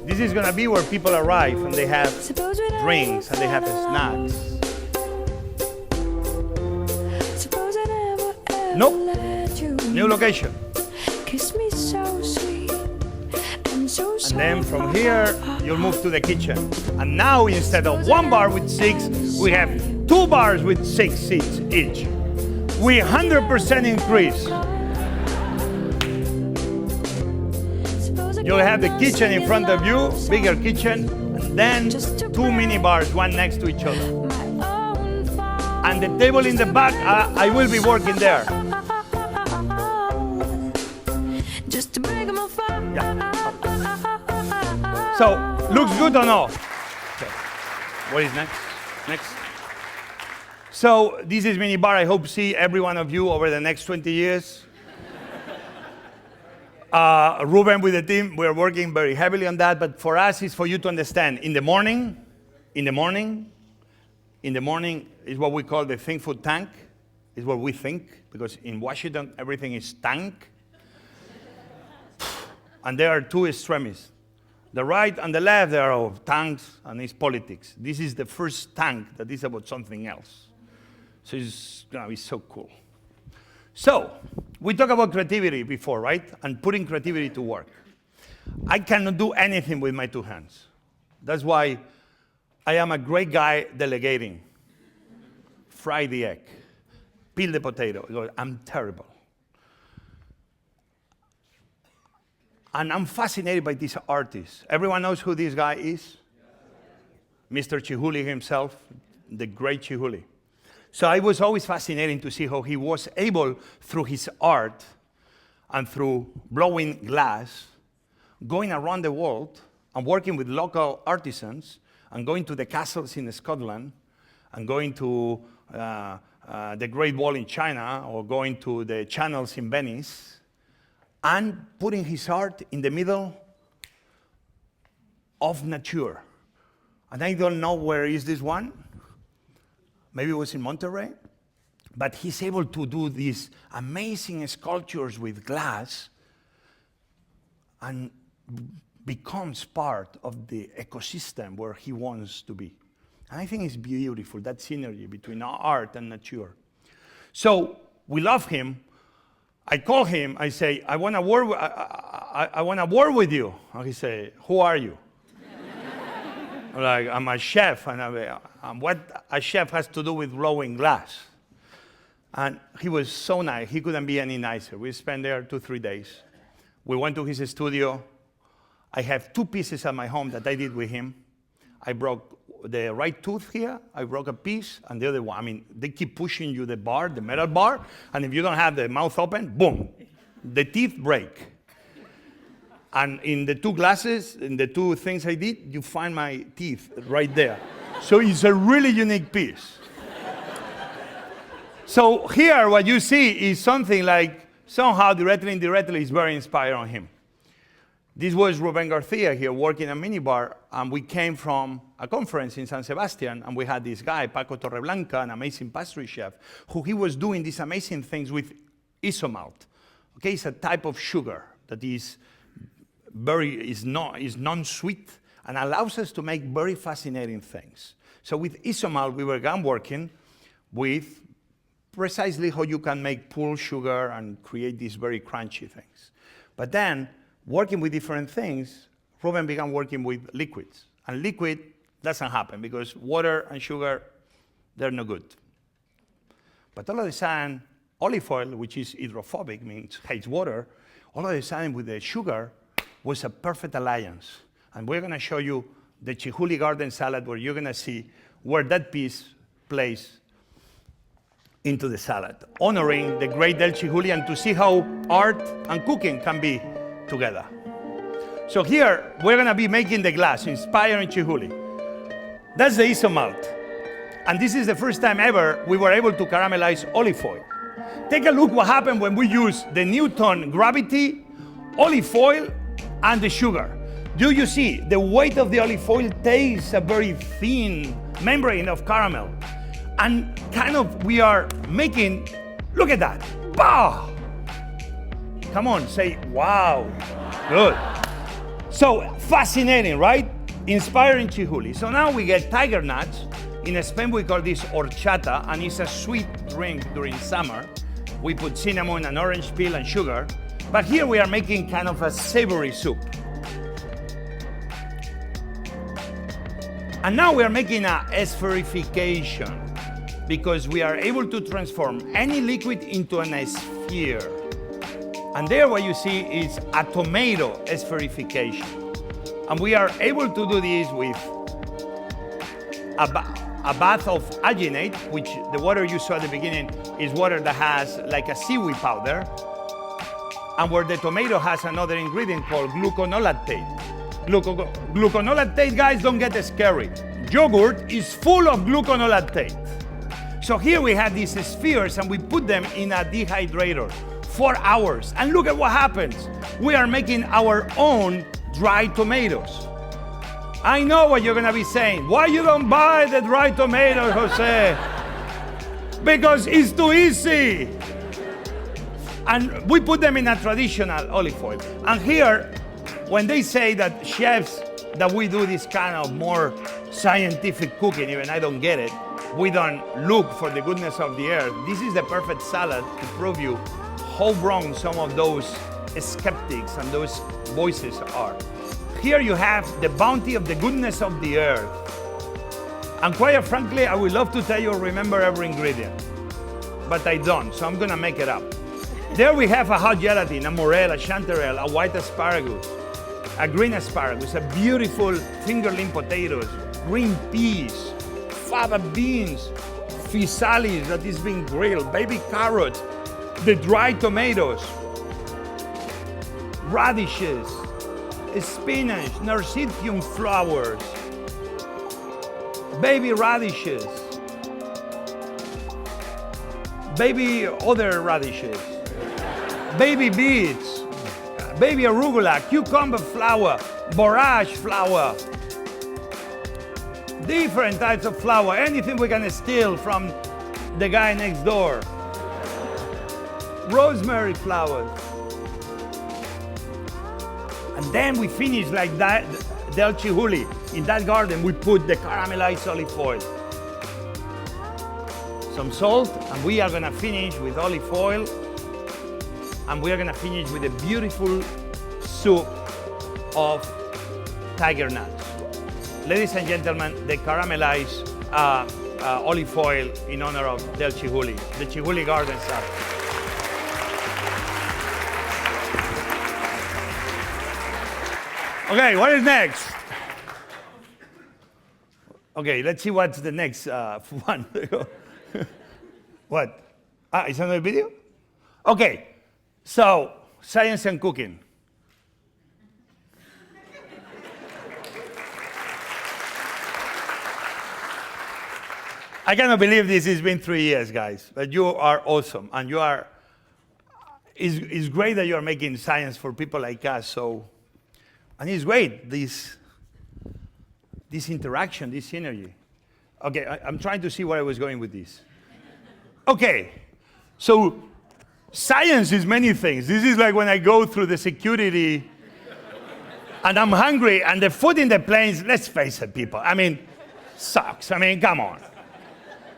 This is gonna be where people arrive and they have Suppose we never drinks and they have fell alone. snacks. Suppose I never ever Nope. let you New location. kiss me so sweet and so And soft. then from here, you'll move to the kitchen. And now instead of 1 bar with 6, we have 2 bars with 6 seats each. We 100% increase. Suppose I You'll have the cannot kitchen sing in front of you, love song. bigger kitchen, and then 2 mini bars, one next to each other. My own fault. And the table in the back, I will be working there. Just to break my fall. So, looks good or no? Okay. What is next? Next. So, this is mini bar. I hope to see every one of you over the next 20 years. Ruben with the team, we're working very heavily on that, but for us, it's for you to understand. In the morning is what we call the ThinkFood tank. Is what we think, because in Washington, everything is tank. And there are two extremes. The right and the left, they are of tanks, and it's politics. This is the first tank that is about something else. So it's gonna be so cool. So, we talked about creativity before, right? And putting creativity to work. I cannot do anything with my 2 hands. That's why I am a great guy delegating. Fry the egg, peel the potato. I'm terrible. And I'm fascinated by these artists. Everyone knows who this guy is? Mr. Chihuly himself, the great Chihuly. So I was always fascinated to see how he was able, through his art and through blowing glass, going around the world and working with local artisans and going to the castles in Scotland and going to the Great Wall in China or going to the channels in Venice and putting his art in the middle of nature. And I don't know where is this one. Maybe it was in Monterrey. But he's able to do these amazing sculptures with glass and becomes part of the ecosystem where he wants to be. And I think it's beautiful, that synergy between art and nature. So we love him. I call him, I say, I want to work with you. And he say, who are you? I'm like, I'm a chef, and what a chef has to do with blowing glass. And he was so nice, he couldn't be any nicer. We spent there 2-3 days. We went to his studio. I have 2 pieces at my home that I did with him. I broke the right tooth here, I broke a piece, and the other one, I mean, they keep pushing you the bar, the metal bar, and if you don't have the mouth open, boom, the teeth break. And in the 2 glasses, in the 2 things I did, you find my teeth right there. So it's a really unique piece. So here, what you see is something like, somehow, directly, indirectly, is very inspired on him. This was Ruben Garcia here working a minibar, and we came from a conference in San Sebastian, and we had this guy, Paco Torreblanca, an amazing pastry chef, who he was doing these amazing things with isomalt. Okay, it's a type of sugar that is non-sweet and allows us to make very fascinating things. So with isomalt, we began working with precisely how you can make pool sugar and create these very crunchy things. But then, working with different things, Ruben began working with liquids. And liquid doesn't happen because water and sugar, they're no good. But all of a sudden, olive oil, which is hydrophobic, means hates water, all of a sudden with the sugar was a perfect alliance. And we're gonna show you the Chihuly garden salad where you're gonna see where that piece plays into the salad, honoring the great Del Chihuly and to see how art and cooking can be together. So here, we're gonna be making the glass, inspiring Chihuly. That's the isomalt. And this is the first time ever we were able to caramelize olive oil. Take a look what happened when we use the Newton gravity, olive oil, and the sugar. Do you see the weight of the olive oil takes a very thin membrane of caramel? And kind of we are making, look at that, bah! Come on, say, wow, good. So fascinating, right? Inspiring chihuly. So now we get tiger nuts. In Spain, we call this horchata, and it's a sweet drink during summer. We put cinnamon and orange peel and sugar. But here we are making kind of a savory soup. And now we are making a spherification because we are able to transform any liquid into a sphere. And there what you see is a tomato spherification. And we are able to do this with a bath of alginate, which the water you saw at the beginning is water that has like a seaweed powder, and where the tomato has another ingredient called gluconolactate. Gluconolactate, guys, don't get scary. Yogurt is full of gluconolactate. So here we have these spheres and we put them in a dehydrator 4 hours. And look at what happens. We are making our own dried tomatoes. I know what you're gonna be saying. Why you don't buy the dried tomatoes, Jose? Because it's too easy. And we put them in a traditional olive oil. And here, when they say that chefs, that we do this kind of more scientific cooking, even I don't get it, we don't look for the goodness of the earth. This is the perfect salad to prove you how wrong some of those skeptics and those voices are. Here you have the bounty of the goodness of the earth. And quite frankly, I would love to tell you, remember every ingredient, but I don't, so I'm gonna make it up. There we have a hot gelatin, a morel, a chanterelle, a white asparagus, a green asparagus, a beautiful fingerling potatoes, green peas, fava beans, physalis that is being grilled, baby carrots, the dried tomatoes, radishes, spinach, narcissium flowers, baby radishes, baby other radishes, baby beets, baby arugula, cucumber flower, borage flower, different types of flour, anything we can steal from the guy next door. Rosemary flowers. And then we finish like that, del chihuly. In that garden, we put the caramelized olive oil. Some salt, and we are gonna finish with olive oil, and we are gonna finish with a beautiful soup of tiger nuts. Ladies and gentlemen, the caramelized olive oil in honor of del chihuly, the chihuly garden salad. Okay, what is next? Okay, let's see what's the next one. What? Is another video? Okay, so science and cooking. I cannot believe this has been 3 years, guys, but you are awesome, and you are, it's great that you are making science for people like us, so, and it's great, this interaction, this synergy. Okay, I'm trying to see where I was going with this. Okay, so science is many things. This is like when I go through the security and I'm hungry and the food in the planes, let's face it, people, I mean, sucks. I mean, come on.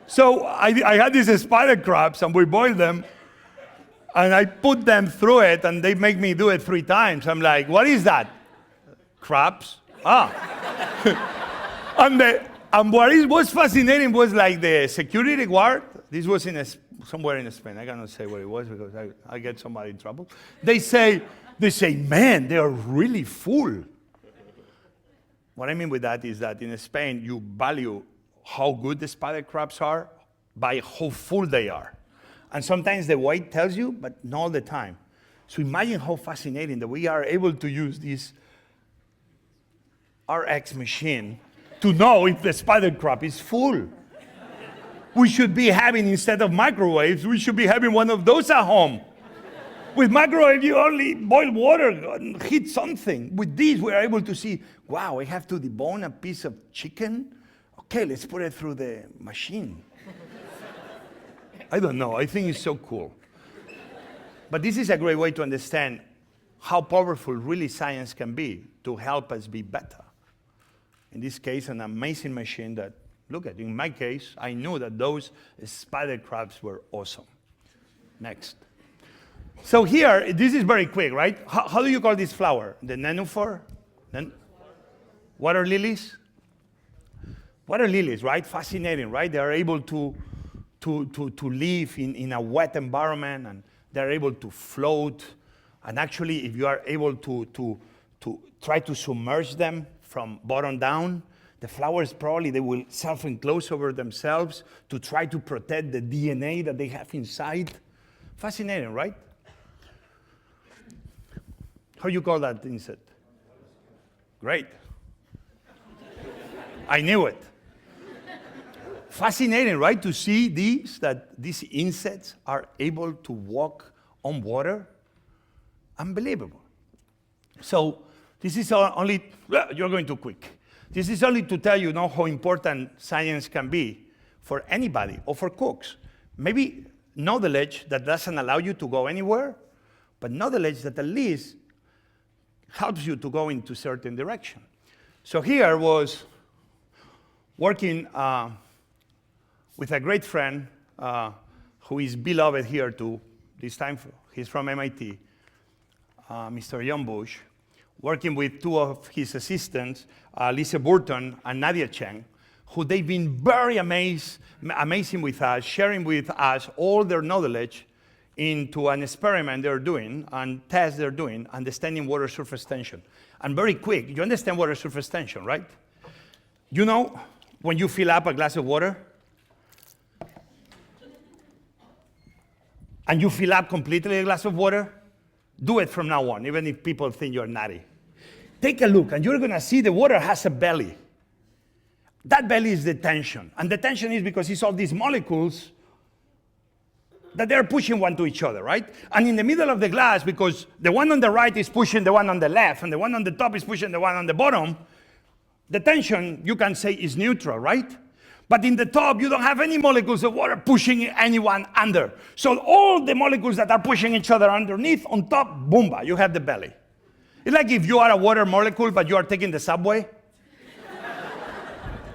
So I had these spider crabs and we boiled them and I put them through it and they make me do it 3 times. I'm like, what is that? Crabs? Ah. And what was fascinating was like the security guard, this was somewhere in Spain, I cannot say where it was because I get somebody in trouble. They say, man, they are really full. What I mean with that is that in Spain, you value how good the spider crabs are by how full they are. And sometimes the weight tells you, but not all the time. So imagine how fascinating that we are able to use this RX machine to know if the spider crab is full. We should be having, instead of microwaves, we should be having one of those at home. With microwave, you only boil water and heat something. With this, we're able to see, wow, I have to debone a piece of chicken. Okay, let's put it through the machine. I don't know, I think it's so cool. But this is a great way to understand how powerful really science can be to help us be better. In this case, an amazing machine that, look at, in my case, I knew that those spider crabs were awesome. Next. So here, this is very quick, right? How do you call this flower? The nennuphar? Water lilies? Water lilies, right? Fascinating, right? They are able to live in a wet environment, and they're able to float. And actually, if you are able to try to submerge them from bottom down, the flowers probably, they will self-enclose over themselves to try to protect the DNA that they have inside. Fascinating, right? How you call that insect? Great. I knew it. Fascinating, right? To see that these insects are able to walk on water. Unbelievable. So this is only, you're going too quick. This is only to tell you, how important science can be for anybody or for cooks. Maybe knowledge that doesn't allow you to go anywhere, but knowledge that at least helps you to go into certain direction. So here was working with a great friend who is beloved here too. This time he's from MIT, Mr. John Bush, working with two of his assistants, Lisa Burton and Nadia Cheng, who they've been very amazing with us, sharing with us all their knowledge into an experiment they're doing and test they're doing, understanding water surface tension. And very quick, you understand water surface tension, right? You know when you fill up a glass of water and you fill up completely a glass of water, do it from now on, even if people think you're nutty. Take a look, and you're going to see the water has a belly. That belly is the tension. And the tension is because it's all these molecules that they're pushing one to each other, right? And in the middle of the glass, because the one on the right is pushing the one on the left, and the one on the top is pushing the one on the bottom, the tension, you can say, is neutral, right? But in the top, you don't have any molecules of water pushing anyone under. So all the molecules that are pushing each other underneath, on top, boomba, you have the belly. It's like if you are a water molecule, but you are taking the subway.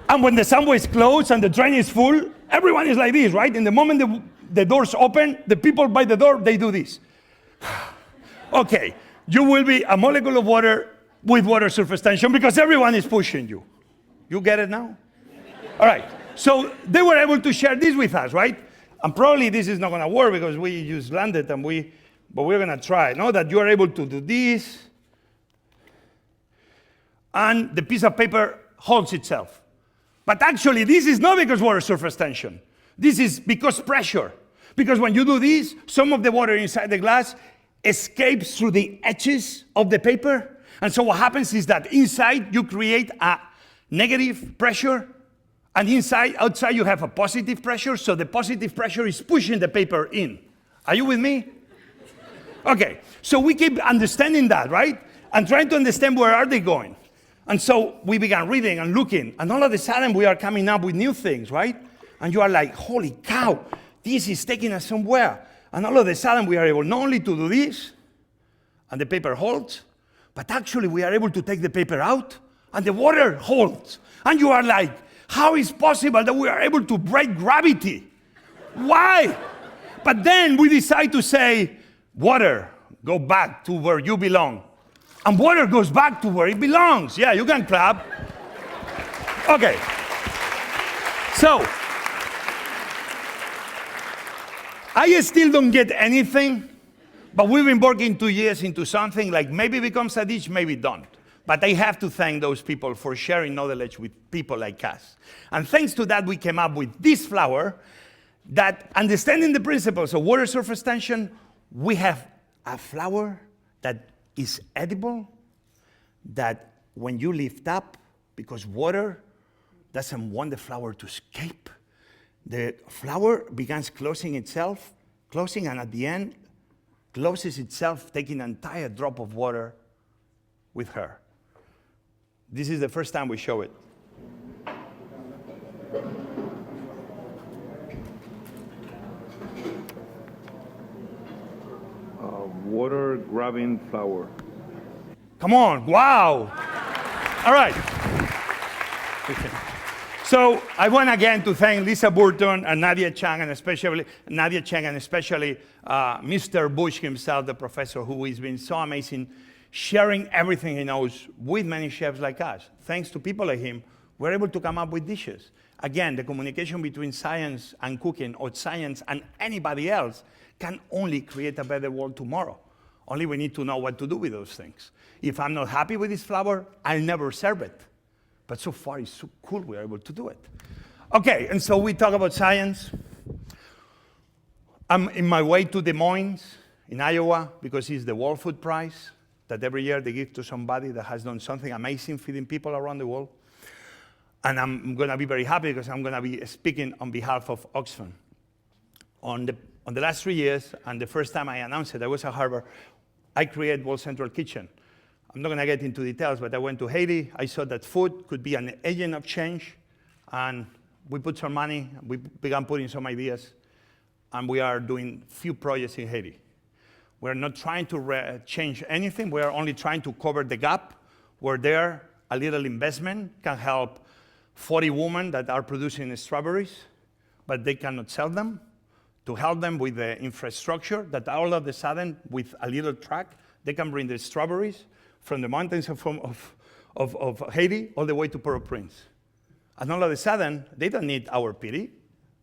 And when the subway is closed and the train is full, everyone is like this, right? In the moment the doors open, the people by the door, they do this. Okay, you will be a molecule of water with water surface tension because everyone is pushing you. You get it now? All right, so they were able to share this with us, right? And probably this is not gonna work because we just landed and but we're gonna try. Know that you are able to do this, and the piece of paper holds itself. But actually, this is not because water surface tension. This is because pressure. Because when you do this, some of the water inside the glass escapes through the edges of the paper. And so what happens is that inside you create a negative pressure, and outside you have a positive pressure, so the positive pressure is pushing the paper in. Are you with me? Okay, so we keep understanding that, right? And trying to understand where are they going. And so we began reading and looking, and all of a sudden we are coming up with new things, right? And you are like, holy cow, this is taking us somewhere. And all of a sudden we are able not only to do this, and the paper holds, but actually we are able to take the paper out, and the water holds. And you are like, how is it possible that we are able to break gravity? Why? But then we decide to say, water, go back to where you belong. And water goes back to where it belongs. Yeah, you can clap. Okay. So, I still don't get anything, but we've been working 2 years into something like maybe becomes a dish, maybe don't. But I have to thank those people for sharing knowledge with people like us. And thanks to that, we came up with this flower that, understanding the principles of water surface tension, we have a flower that is edible, that when you lift up, because water doesn't want the flower to escape, the flower begins closing itself, and at the end, closes itself, taking an entire drop of water with her. This is the first time we show it. Oh water-grabbing flour. Come on, wow. All right. So I want again to thank Lisa Burton and Nadia Chang, and especially Mr. Bush himself, the professor, who has been so amazing, sharing everything he knows with many chefs like us. Thanks to people like him, we're able to come up with dishes. Again, the communication between science and cooking, or science and anybody else, can only create a better world tomorrow. Only we need to know what to do with those things. If I'm not happy with this flour, I'll never serve it. But so far, it's so cool we're able to do it. Okay, and so we talk about science. I'm in my way to Des Moines in Iowa because it's the World Food Prize that every year they give to somebody that has done something amazing feeding people around the world. And I'm going to be very happy because I'm going to be speaking on behalf of Oxfam. On the last 3 years, and the first time I announced it, I was at Harvard, I created World Central Kitchen. I'm not going to get into details, but I went to Haiti. I saw that food could be an agent of change, and we put some money. We began putting some ideas, and we are doing few projects in Haiti. We're not trying to change anything. We are only trying to cover the gap where there a little investment can help 40 women that are producing strawberries, but they cannot sell them, to help them with the infrastructure that all of a sudden, with a little truck, they can bring the strawberries from the mountains of Haiti all the way to Port-au-Prince. And all of a sudden, they don't need our pity.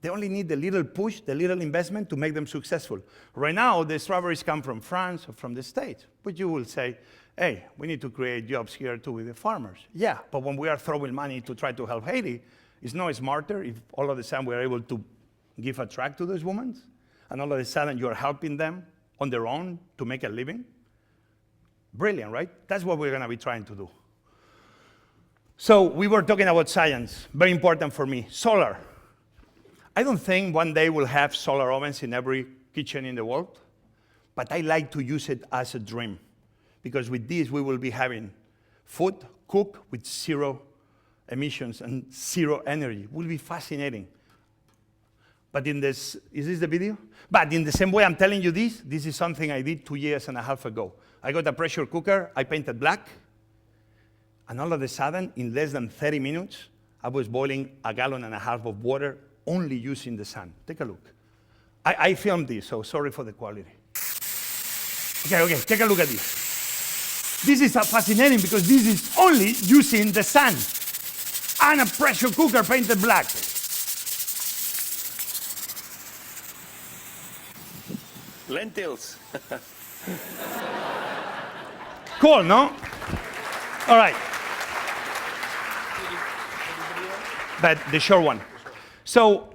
They only need the little push, the little investment to make them successful. Right now, the strawberries come from France or from the States. But you will say, hey, we need to create jobs here too with the farmers. Yeah, but when we are throwing money to try to help Haiti, it's no smarter if all of a sudden we're able to give a track to those women, and all of a sudden you're helping them on their own to make a living? Brilliant, right? That's what we're going to be trying to do. So we were talking about science, very important for me. Solar. I don't think one day we'll have solar ovens in every kitchen in the world, but I like to use it as a dream, because with this we will be having food cooked with 0 emissions and 0 energy. It will be fascinating. But in this, is this the video? But in the same way I'm telling you this is something I did 2.5 years ago. I got a pressure cooker, I painted black, and all of a sudden, in less than 30 minutes, I was boiling 1.5 gallons of water only using the sun. Take a look. I filmed this, so sorry for the quality. Okay, take a look at this. This is fascinating because this is only using the sun and a pressure cooker painted black. Lentils. Cool, no? All right. But the short one. So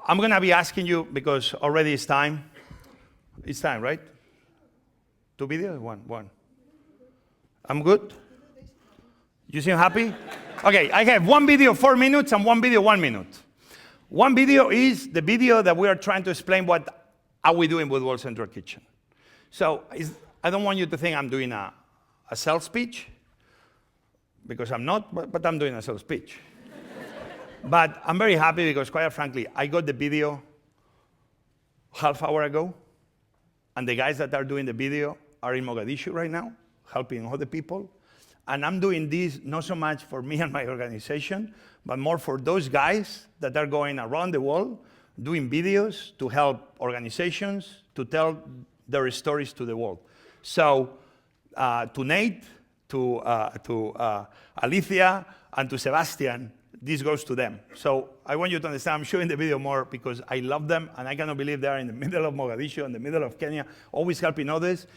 I'm going to be asking you, because already it's time. It's time, right? 2 videos? One. I'm good? You seem happy? Okay, I have 1 video 4 minutes and 1 video 1 minute. 1 video is the video that we are trying to explain what are we doing with World Central Kitchen. So I don't want you to think I'm doing a sales speech, because I'm not, but I'm doing a sales speech. But I'm very happy because, quite frankly, I got the video half hour ago, and the guys that are doing the video are in Mogadishu right now, helping other people. And I'm doing this not so much for me and my organization, but more for those guys that are going around the world doing videos to help organizations to tell their stories to the world. So to Nate, to Alicia, and to Sebastian, this goes to them. So I want you to understand, I'm showing the video more because I love them, and I cannot believe they are in the middle of Mogadishu, in the middle of Kenya, always helping others.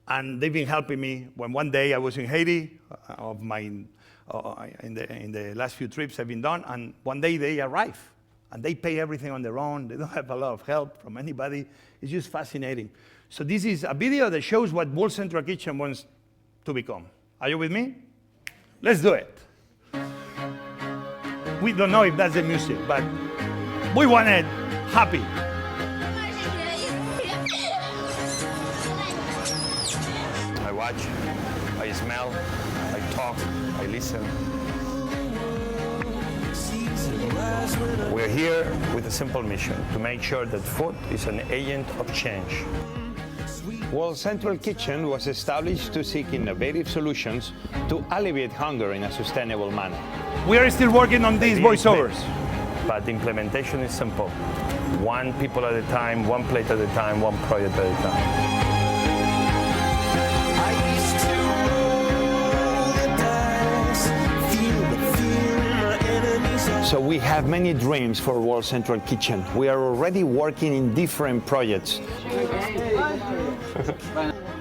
And they've been helping me. When one day I was in Haiti, in the last few trips I've been done, and one day they arrive, and they pay everything on their own. They don't have a lot of help from anybody. It's just fascinating. So this is a video that shows what World Central Kitchen wants to become. Are you with me? Let's do it. We don't know if that's the music, but we want it happy. I watch, I smell, I talk, I listen. We're here with a simple mission, to make sure that food is an agent of change. World Central Kitchen was established to seek innovative solutions to alleviate hunger in a sustainable manner. We are still working on these voiceovers. But the implementation is simple. One people at a time, one plate at a time, one project at a time. So we have many dreams for World Central Kitchen. We are already working in different projects.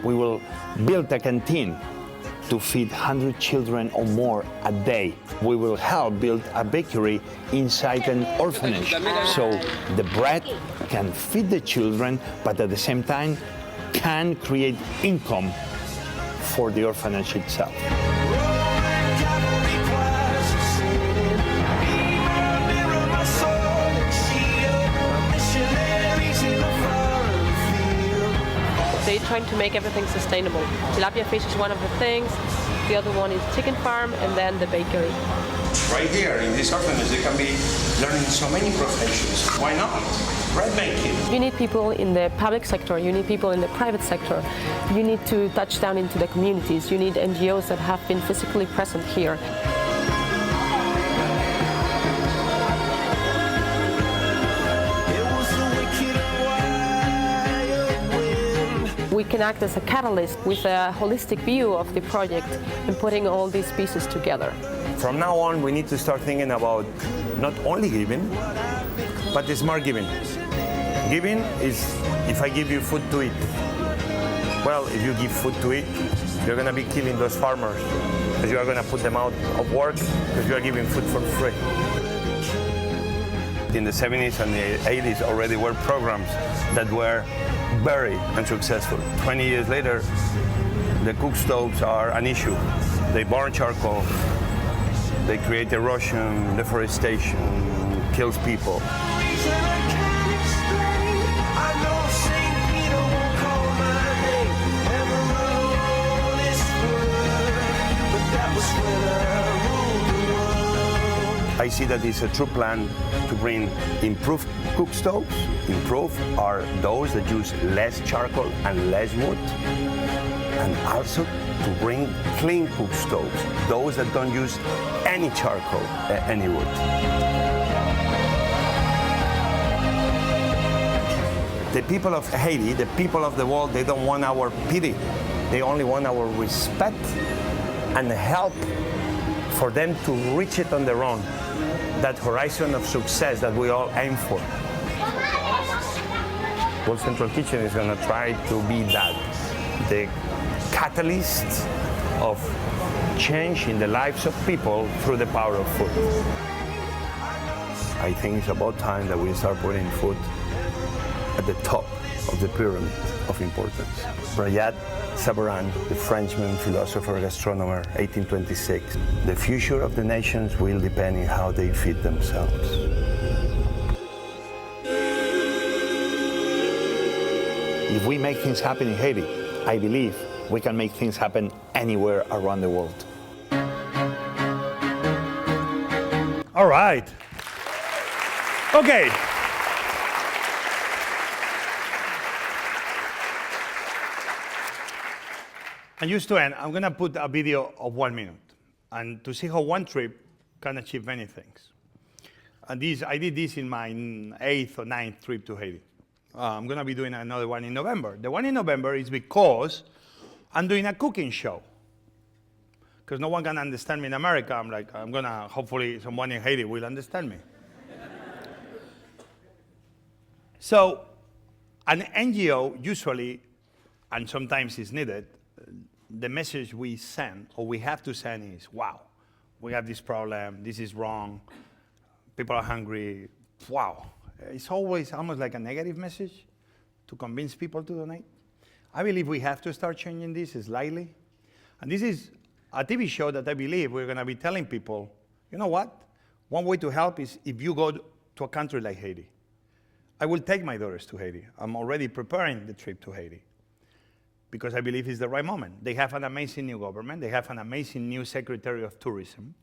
We will build a canteen to feed 100 children or more a day. We will help build a bakery inside an orphanage, so the bread can feed the children, but at the same time can create income for the orphanage itself. They're trying to make everything sustainable. Tilapia fish is one of the things, the other one is chicken farm, and then the bakery. Right here in this orphanage, they can be learning so many professions. Why not? Bread making. You need people in the public sector, you need people in the private sector, you need to touch down into the communities, you need NGOs that have been physically present here. We can act as a catalyst with a holistic view of the project and putting all these pieces together. From now on, we need to start thinking about not only giving, but the smart giving. Giving is if I give you food to eat. Well, if you give food to eat, you're going to be killing those farmers because you are going to put them out of work because you are giving food for free. In the 70s and the 80s already were programs that were very unsuccessful. 20 years later, the cook stoves are an issue. They burn charcoal, they create erosion, deforestation, kills people. I see that it's a true plan to bring improved cook stoves. Improved are those that use less charcoal and less wood. And also to bring clean cook stoves, those that don't use any charcoal, any wood. The people of Haiti, the people of the world, they don't want our pity. They only want our respect and help for them to reach it on their own. That horizon of success that we all aim for. World Central Kitchen is going to try to be that, the catalyst of change in the lives of people through the power of food. I think it's about time that we start putting food at the top of the pyramid of importance. Brillat Savarin, the Frenchman, philosopher, gastronomer, 1826. The future of the nations will depend on how they feed themselves. If we make things happen in Haiti, I believe we can make things happen anywhere around the world. All right. Okay. And just to end, I'm going to put a video of 1 minute and to see how one trip can achieve many things. And I did this in my 8th or 9th trip to Haiti. I'm going to be doing another one in November. The one in November is because I'm doing a cooking show. Because no one can understand me in America. I'm going to, hopefully someone in Haiti will understand me. So an NGO usually, and sometimes is needed, the message we send, or we have to send is, wow, we have this problem, this is wrong, people are hungry, wow. It's always almost like a negative message to convince people to donate. I believe we have to start changing this slightly. And this is a TV show that I believe we're going to be telling people, you know what? One way to help is if you go to a country like Haiti. I will take my daughters to Haiti. I'm already preparing the trip to Haiti because I believe it's the right moment. They have an amazing new government. They have an amazing new Secretary of Tourism.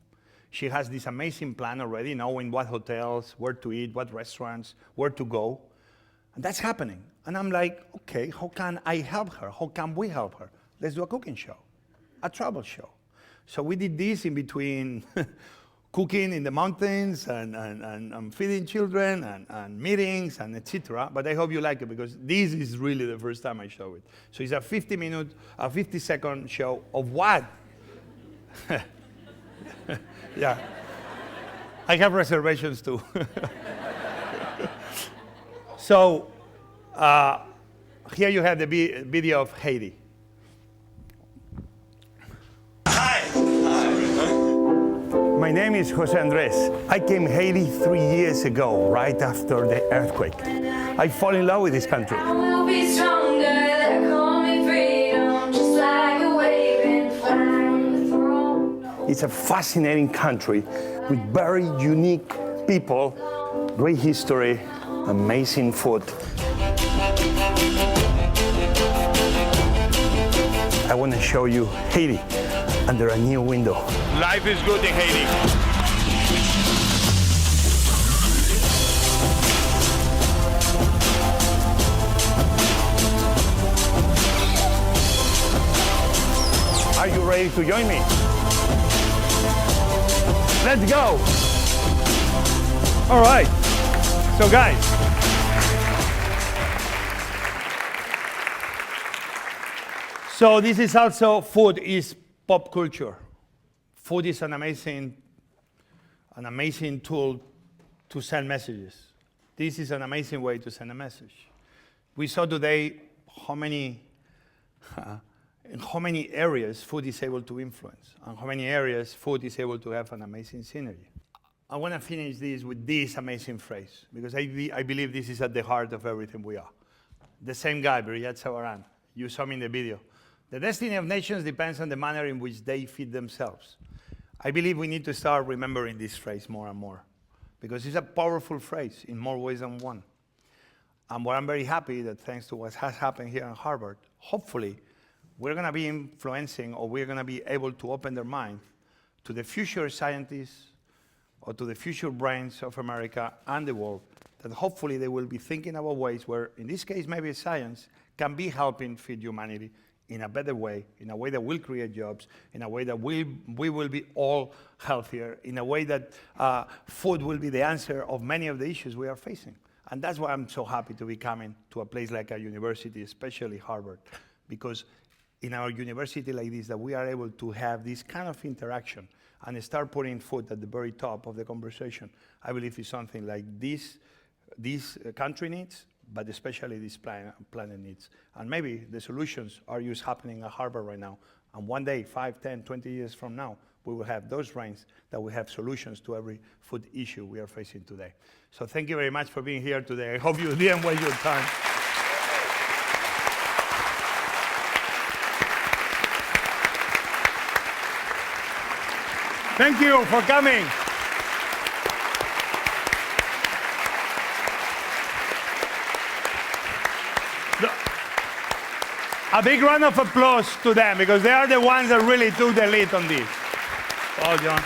She has this amazing plan already, knowing what hotels, where to eat, what restaurants, where to go. And that's happening. And I'm like, okay, how can I help her? How can we help her? Let's do a cooking show, a travel show. So we did this in between cooking in the mountains and feeding children and meetings and etc. But I hope you like it because this is really the first time I show it. So it's a 50-second show of what? Yeah. I have reservations too. So here you have the video of Haiti. My name is Jose Andres. I came to Haiti 3 years ago, right after the earthquake. I fall in love with this country. I will be stronger, they call me freedom, just like a waving flag on the throne. It's a fascinating country with very unique people, great history, amazing food. I want to show you Haiti under a new window. Life is good in Haiti. Are you ready to join me? Let's go. All right. So guys, so this is also food is pop culture. Food is an amazing tool to send messages. This is an amazing way to send a message. We saw today in how many areas food is able to influence, and how many areas food is able to have an amazing synergy. I want to finish this with this amazing phrase, because I believe this is at the heart of everything we are. The same guy, Briyad Savaran, you saw me in the video. The destiny of nations depends on the manner in which they feed themselves. I believe we need to start remembering this phrase more and more, because it's a powerful phrase in more ways than one. And what I'm very happy that thanks to what has happened here at Harvard, hopefully we're going to be influencing, or we're going to be able to open their mind to the future scientists or to the future brains of America and the world, that hopefully they will be thinking about ways where, in this case, maybe science can be helping feed humanity in a better way, in a way that will create jobs, in a way that we will be all healthier, in a way that food will be the answer of many of the issues we are facing. And that's why I'm so happy to be coming to a place like a university, especially Harvard, because in our university like this, that we are able to have this kind of interaction and start putting food at the very top of the conversation. I believe is something like this country needs, but especially this planet needs. And maybe the solutions are just happening at Harvard right now. And one day, 5, 10, 20 years from now, we will have those brains that will have solutions to every food issue we are facing today. So thank you very much for being here today. I hope you didn't waste your time. Thank you for coming. A big round of applause to them, because they are the ones that really took the lead on this. Oh, John.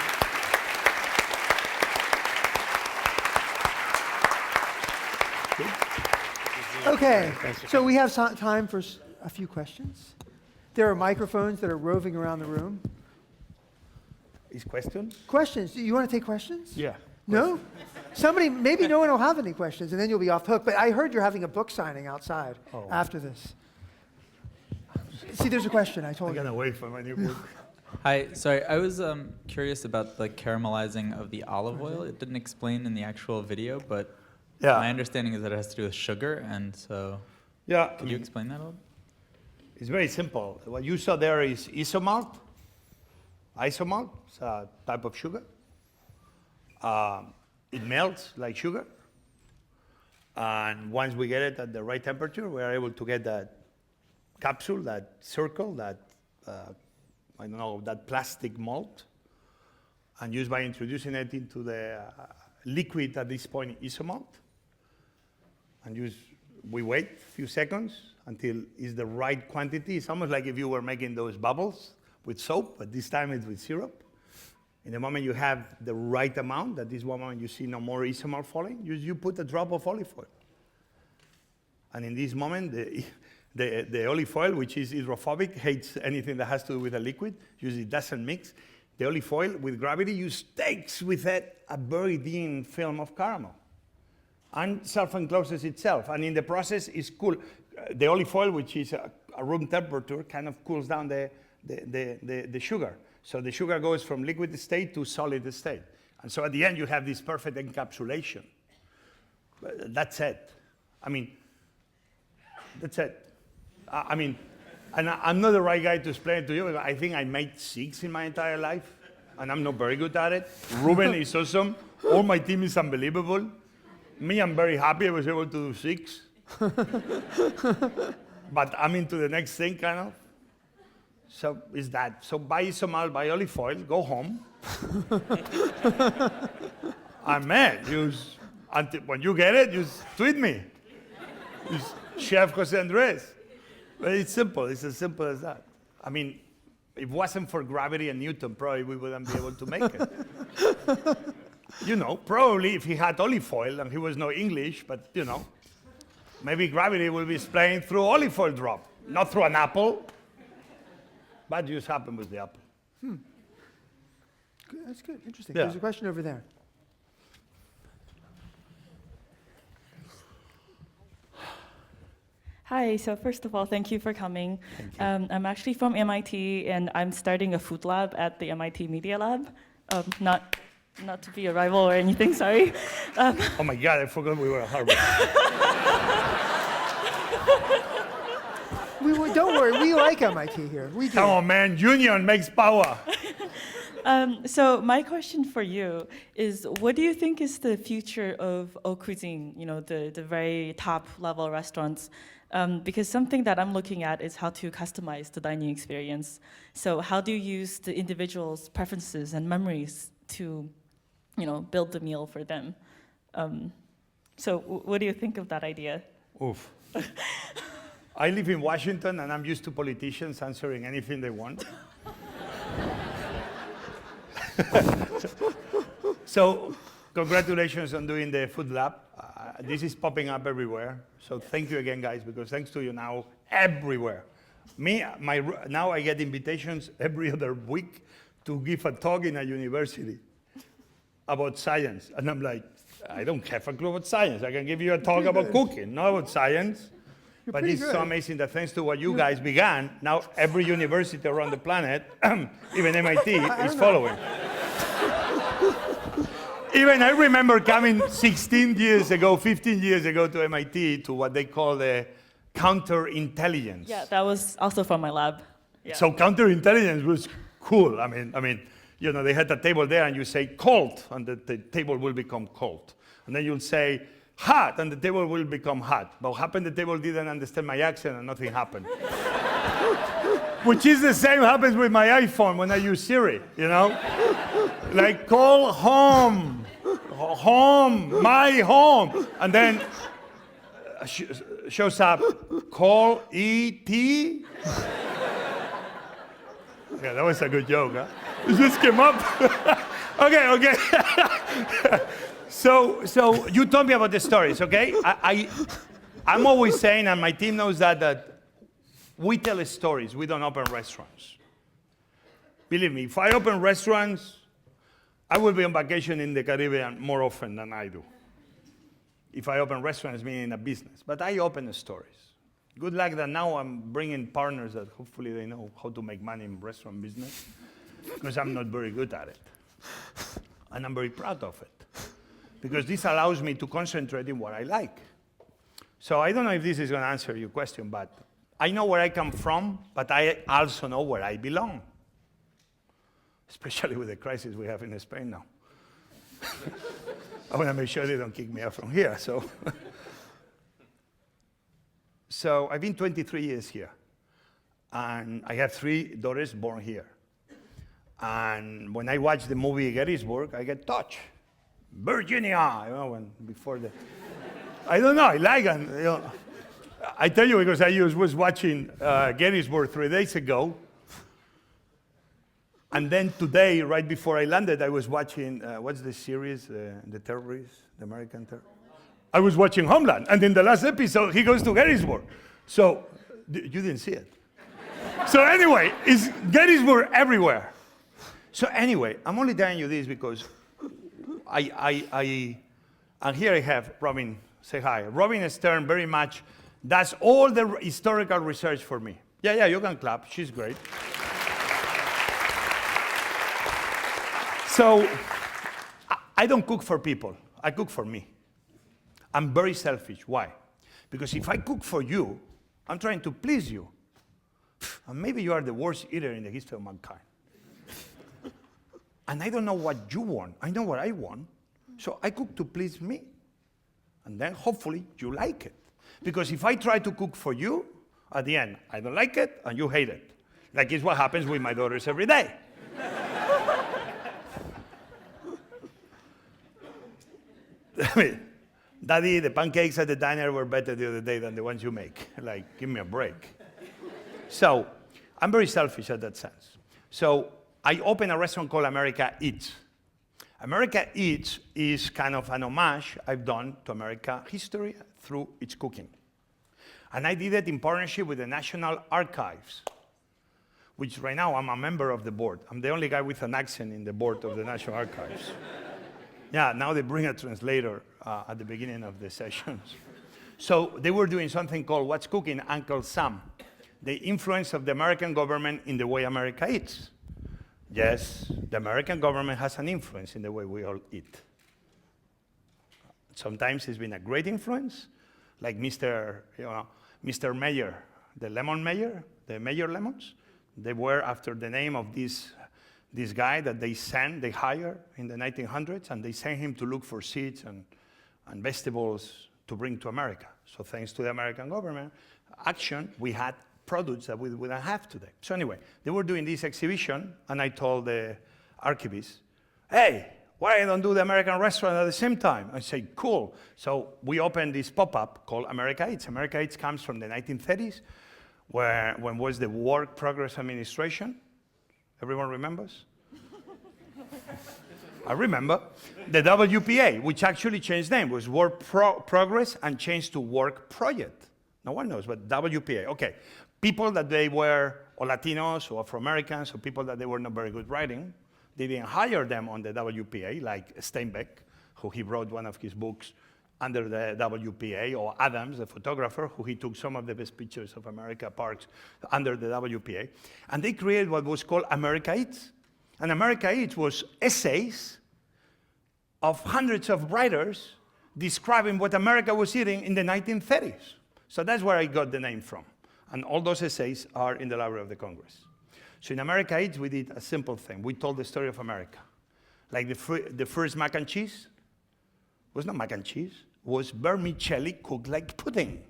Okay, so we have time for a few questions. There are microphones that are roving around the room. Is questions? Questions? Do you want to take questions? Yeah. No? Somebody, maybe no one will have any questions, and then you'll be off the hook. But I heard you're having a book signing outside after this. See, there's a question, I told I'm you. going to wait for my new book. Hi, sorry, I was curious about the caramelizing of the olive oil. It didn't explain in the actual video, but my understanding is that it has to do with sugar, and so could you explain that a little? It's very simple. What you saw there is isomalt. Isomalt, it's a type of sugar. It melts like sugar. And once we get it at the right temperature, we are able to get that capsule, that circle, that, that plastic mold. And just by introducing it into the liquid, at this point, isomalt. And we wait a few seconds until it's the right quantity. It's almost like if you were making those bubbles with soap, but this time it's with syrup. In the moment you have the right amount, that is one moment you see no more isomalt falling, you put a drop of olive oil. And in this moment, the olive oil, which is hydrophobic, hates anything that has to do with a liquid, usually doesn't mix. The olive oil, with gravity, takes with it a very thin film of caramel and self-encloses itself. And in the process, it's cool. The olive oil, which is a room temperature, kind of cools down the sugar. So the sugar goes from liquid state to solid state. And so at the end, you have this perfect encapsulation. That's it. I mean, that's it. I mean, and I'm not the right guy to explain it to you. I think I made 6 in my entire life, and I'm not very good at it. Ruben is awesome. All my team is unbelievable. Me, I'm very happy I was able to do 6. But I'm into the next thing, kind of. So is that. So buy some olive oil, go home. And man, when you get it, just tweet me. Use Chef Jose Andres. But it's simple. It's as simple as that. I mean, if it wasn't for gravity and Newton, probably we wouldn't be able to make it. You know, probably if he had olive oil and he was no English, but you know, maybe gravity will be explained through olive oil drop, not through an apple. But just happened with the apple. That's good. Interesting. Yeah. There's a question over there. Hi, so first of all, thank you for coming. I'm actually from MIT, and I'm starting a food lab at the MIT Media Lab. Not to be a rival or anything, sorry. Oh my God, I forgot we were at Harvard. Don't worry, we like MIT here. We do. Come on, man, union makes power. So my question for you is, what do you think is the future of haute cuisine, you know, the very top level restaurants? Because something that I'm looking at is how to customize the dining experience. So how do you use the individual's preferences and memories to, you know, build the meal for them? So what do you think of that idea? Oof. I live in Washington, and I'm used to politicians answering anything they want. So congratulations on doing the food lab. This is popping up everywhere. So thank you again, guys, because thanks to you now, everywhere. Now I get invitations every other week to give a talk in a university about science. And I'm like, I don't have a clue about science. I can give you a talk about cooking, not about science. But it's so amazing that thanks to what you guys began, now every university around the planet, even MIT, is following. Even I remember coming 16 years ago, 15 years ago to MIT to what they call the counterintelligence. Yeah, that was also from my lab. Yeah. So counterintelligence was cool. I mean, you know, they had a table there, and you say cold, and the table will become cold. And then you'll say hot, and the table will become hot. But what happened, the table didn't understand my accent, and nothing happened. Which is the same happens with my iPhone when I use Siri, you know? Like, call home, my home. And then shows up, call E.T. Yeah, that was a good joke, huh? It just came up. Okay. So you told me about the stories, okay? I'm always saying, and my team knows that we tell stories. We don't open restaurants. Believe me, if I open restaurants, I will be on vacation in the Caribbean more often than I do. If I open restaurants, meaning a business. But I open stories. Good luck that now I'm bringing partners that hopefully they know how to make money in restaurant business, because I'm not very good at it. And I'm very proud of it, because this allows me to concentrate in what I like. So I don't know if this is going to answer your question, but I know where I come from, but I also know where I belong, especially with the crisis we have in Spain now. I want to make sure they don't kick me out from here. So I've been 23 years here, and I have 3 daughters born here. And when I watch the movie Gettysburg, I get touched. Virginia, you know, I don't know, I like it. You know, I tell you because I was watching Gettysburg 3 days ago. And then today, right before I landed, I was watching, what's the series, the terrorists, the American terrorists? I was watching Homeland, and in the last episode, he goes to Gettysburg. So, you didn't see it. So anyway, it's Gettysburg everywhere. So anyway, I'm only telling you this because and here I have Robin, say hi. Robin Stern very much does all the historical research for me. Yeah, you can clap, she's great. So, I don't cook for people, I cook for me. I'm very selfish, why? Because if I cook for you, I'm trying to please you. And maybe you are the worst eater in the history of mankind. And I don't know what you want, I know what I want. So I cook to please me. And then hopefully you like it. Because if I try to cook for you, at the end, I don't like it and you hate it. Like it's what happens with my daughters every day. I mean, Daddy, the pancakes at the diner were better the other day than the ones you make. Like, give me a break. So, I'm very selfish in that sense. So, I opened a restaurant called America Eats. America Eats is kind of an homage I've done to American history through its cooking. And I did it in partnership with the National Archives, which right now I'm a member of the board. I'm the only guy with an accent in the board of the National Archives. Yeah, now they bring a translator at the beginning of the sessions. So they were doing something called What's Cooking, Uncle Sam, the influence of the American government in the way America eats. Yes, the American government has an influence in the way we all eat. Sometimes it's been a great influence, like Mr. Mayor, the lemon mayor, the Mayor Lemons. They were after the name of this guy that they hired in the 1900s, and they sent him to look for seeds and vegetables to bring to America. So thanks to the American government action, we had products that we wouldn't have today. So anyway, they were doing this exhibition, and I told the archivist, hey, why don't do the American restaurant at the same time? I said, cool. So we opened this pop-up called America Eats. America Eats comes from the 1930s, when was the Work Progress Administration. Everyone remembers? I remember. The WPA, which actually changed name, was Work Progress and changed to Work Project. No one knows, but WPA. Okay, people that they were, or Latinos, or Afro-Americans, or people that they were not very good writing, they didn't hire them on the WPA, like Steinbeck, who he wrote one of his books under the WPA, or Adams, the photographer, who he took some of the best pictures of America parks under the WPA. And they created what was called America Eats. And America Eats was essays of hundreds of writers describing what America was eating in the 1930s. So that's where I got the name from. And all those essays are in the Library of the Congress. So in America Eats, we did a simple thing. We told the story of America. Like the first mac and cheese was not mac and cheese, was vermicelli cooked like pudding.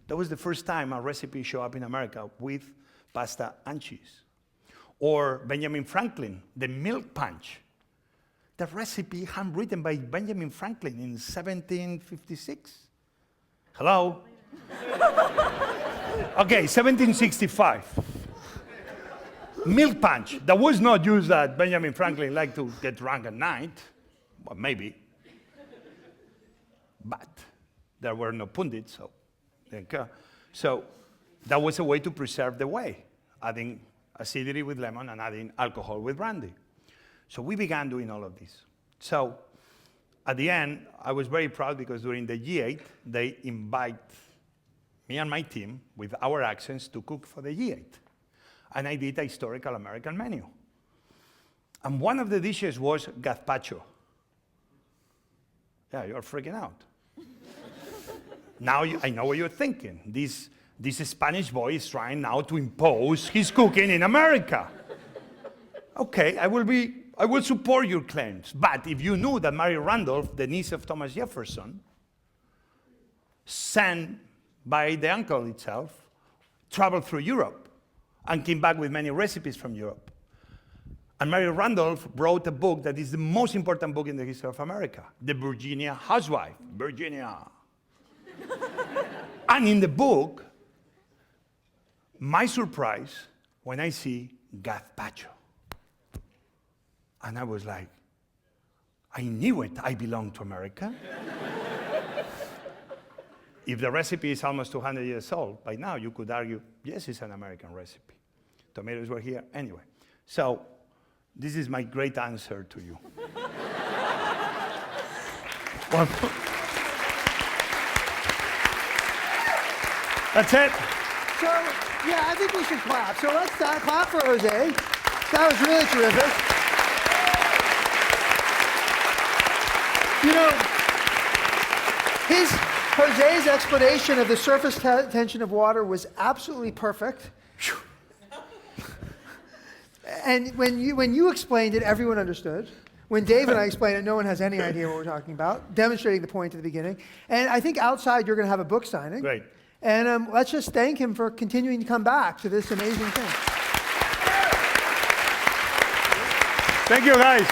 That was the first time a recipe showed up in America with pasta and cheese. Or Benjamin Franklin, the milk punch. The recipe handwritten by Benjamin Franklin in 1756. Hello? Okay, 1765. Milk punch. That was not used that Benjamin Franklin liked to get drunk at night. Well, maybe. But there were no pundits, so that was a way to preserve the whey, adding acidity with lemon and adding alcohol with brandy. So we began doing all of this. So at the end, I was very proud because during the G8, they invite me and my team with our accents to cook for the G8. And I did a historical American menu. And one of the dishes was gazpacho. Yeah, you're freaking out. Now I know what you're thinking. This Spanish boy is trying now to impose his cooking in America. Okay, I will support your claims. But if you knew that Mary Randolph, the niece of Thomas Jefferson, sent by the uncle itself, traveled through Europe and came back with many recipes from Europe. And Mary Randolph wrote a book that is the most important book in the history of America, The Virginia Housewife, Virginia. And in the book, my surprise when I see gazpacho. And I was like, I knew it, I belong to America. if the recipe is almost 200 years old, by now you could argue, yes, it's an American recipe. Tomatoes were here anyway. So this is my great answer to you. That's it. So, yeah, I think we should clap. So let's clap for Jose. That was really terrific. You know, Jose's explanation of the surface tension of water was absolutely perfect. And when you explained it, everyone understood. When Dave and I explained it, no one has any idea what we're talking about, demonstrating the point at the beginning. And I think outside you're going to have a book signing. Great. And let's just thank him for continuing to come back to this amazing thing. Thank you, guys.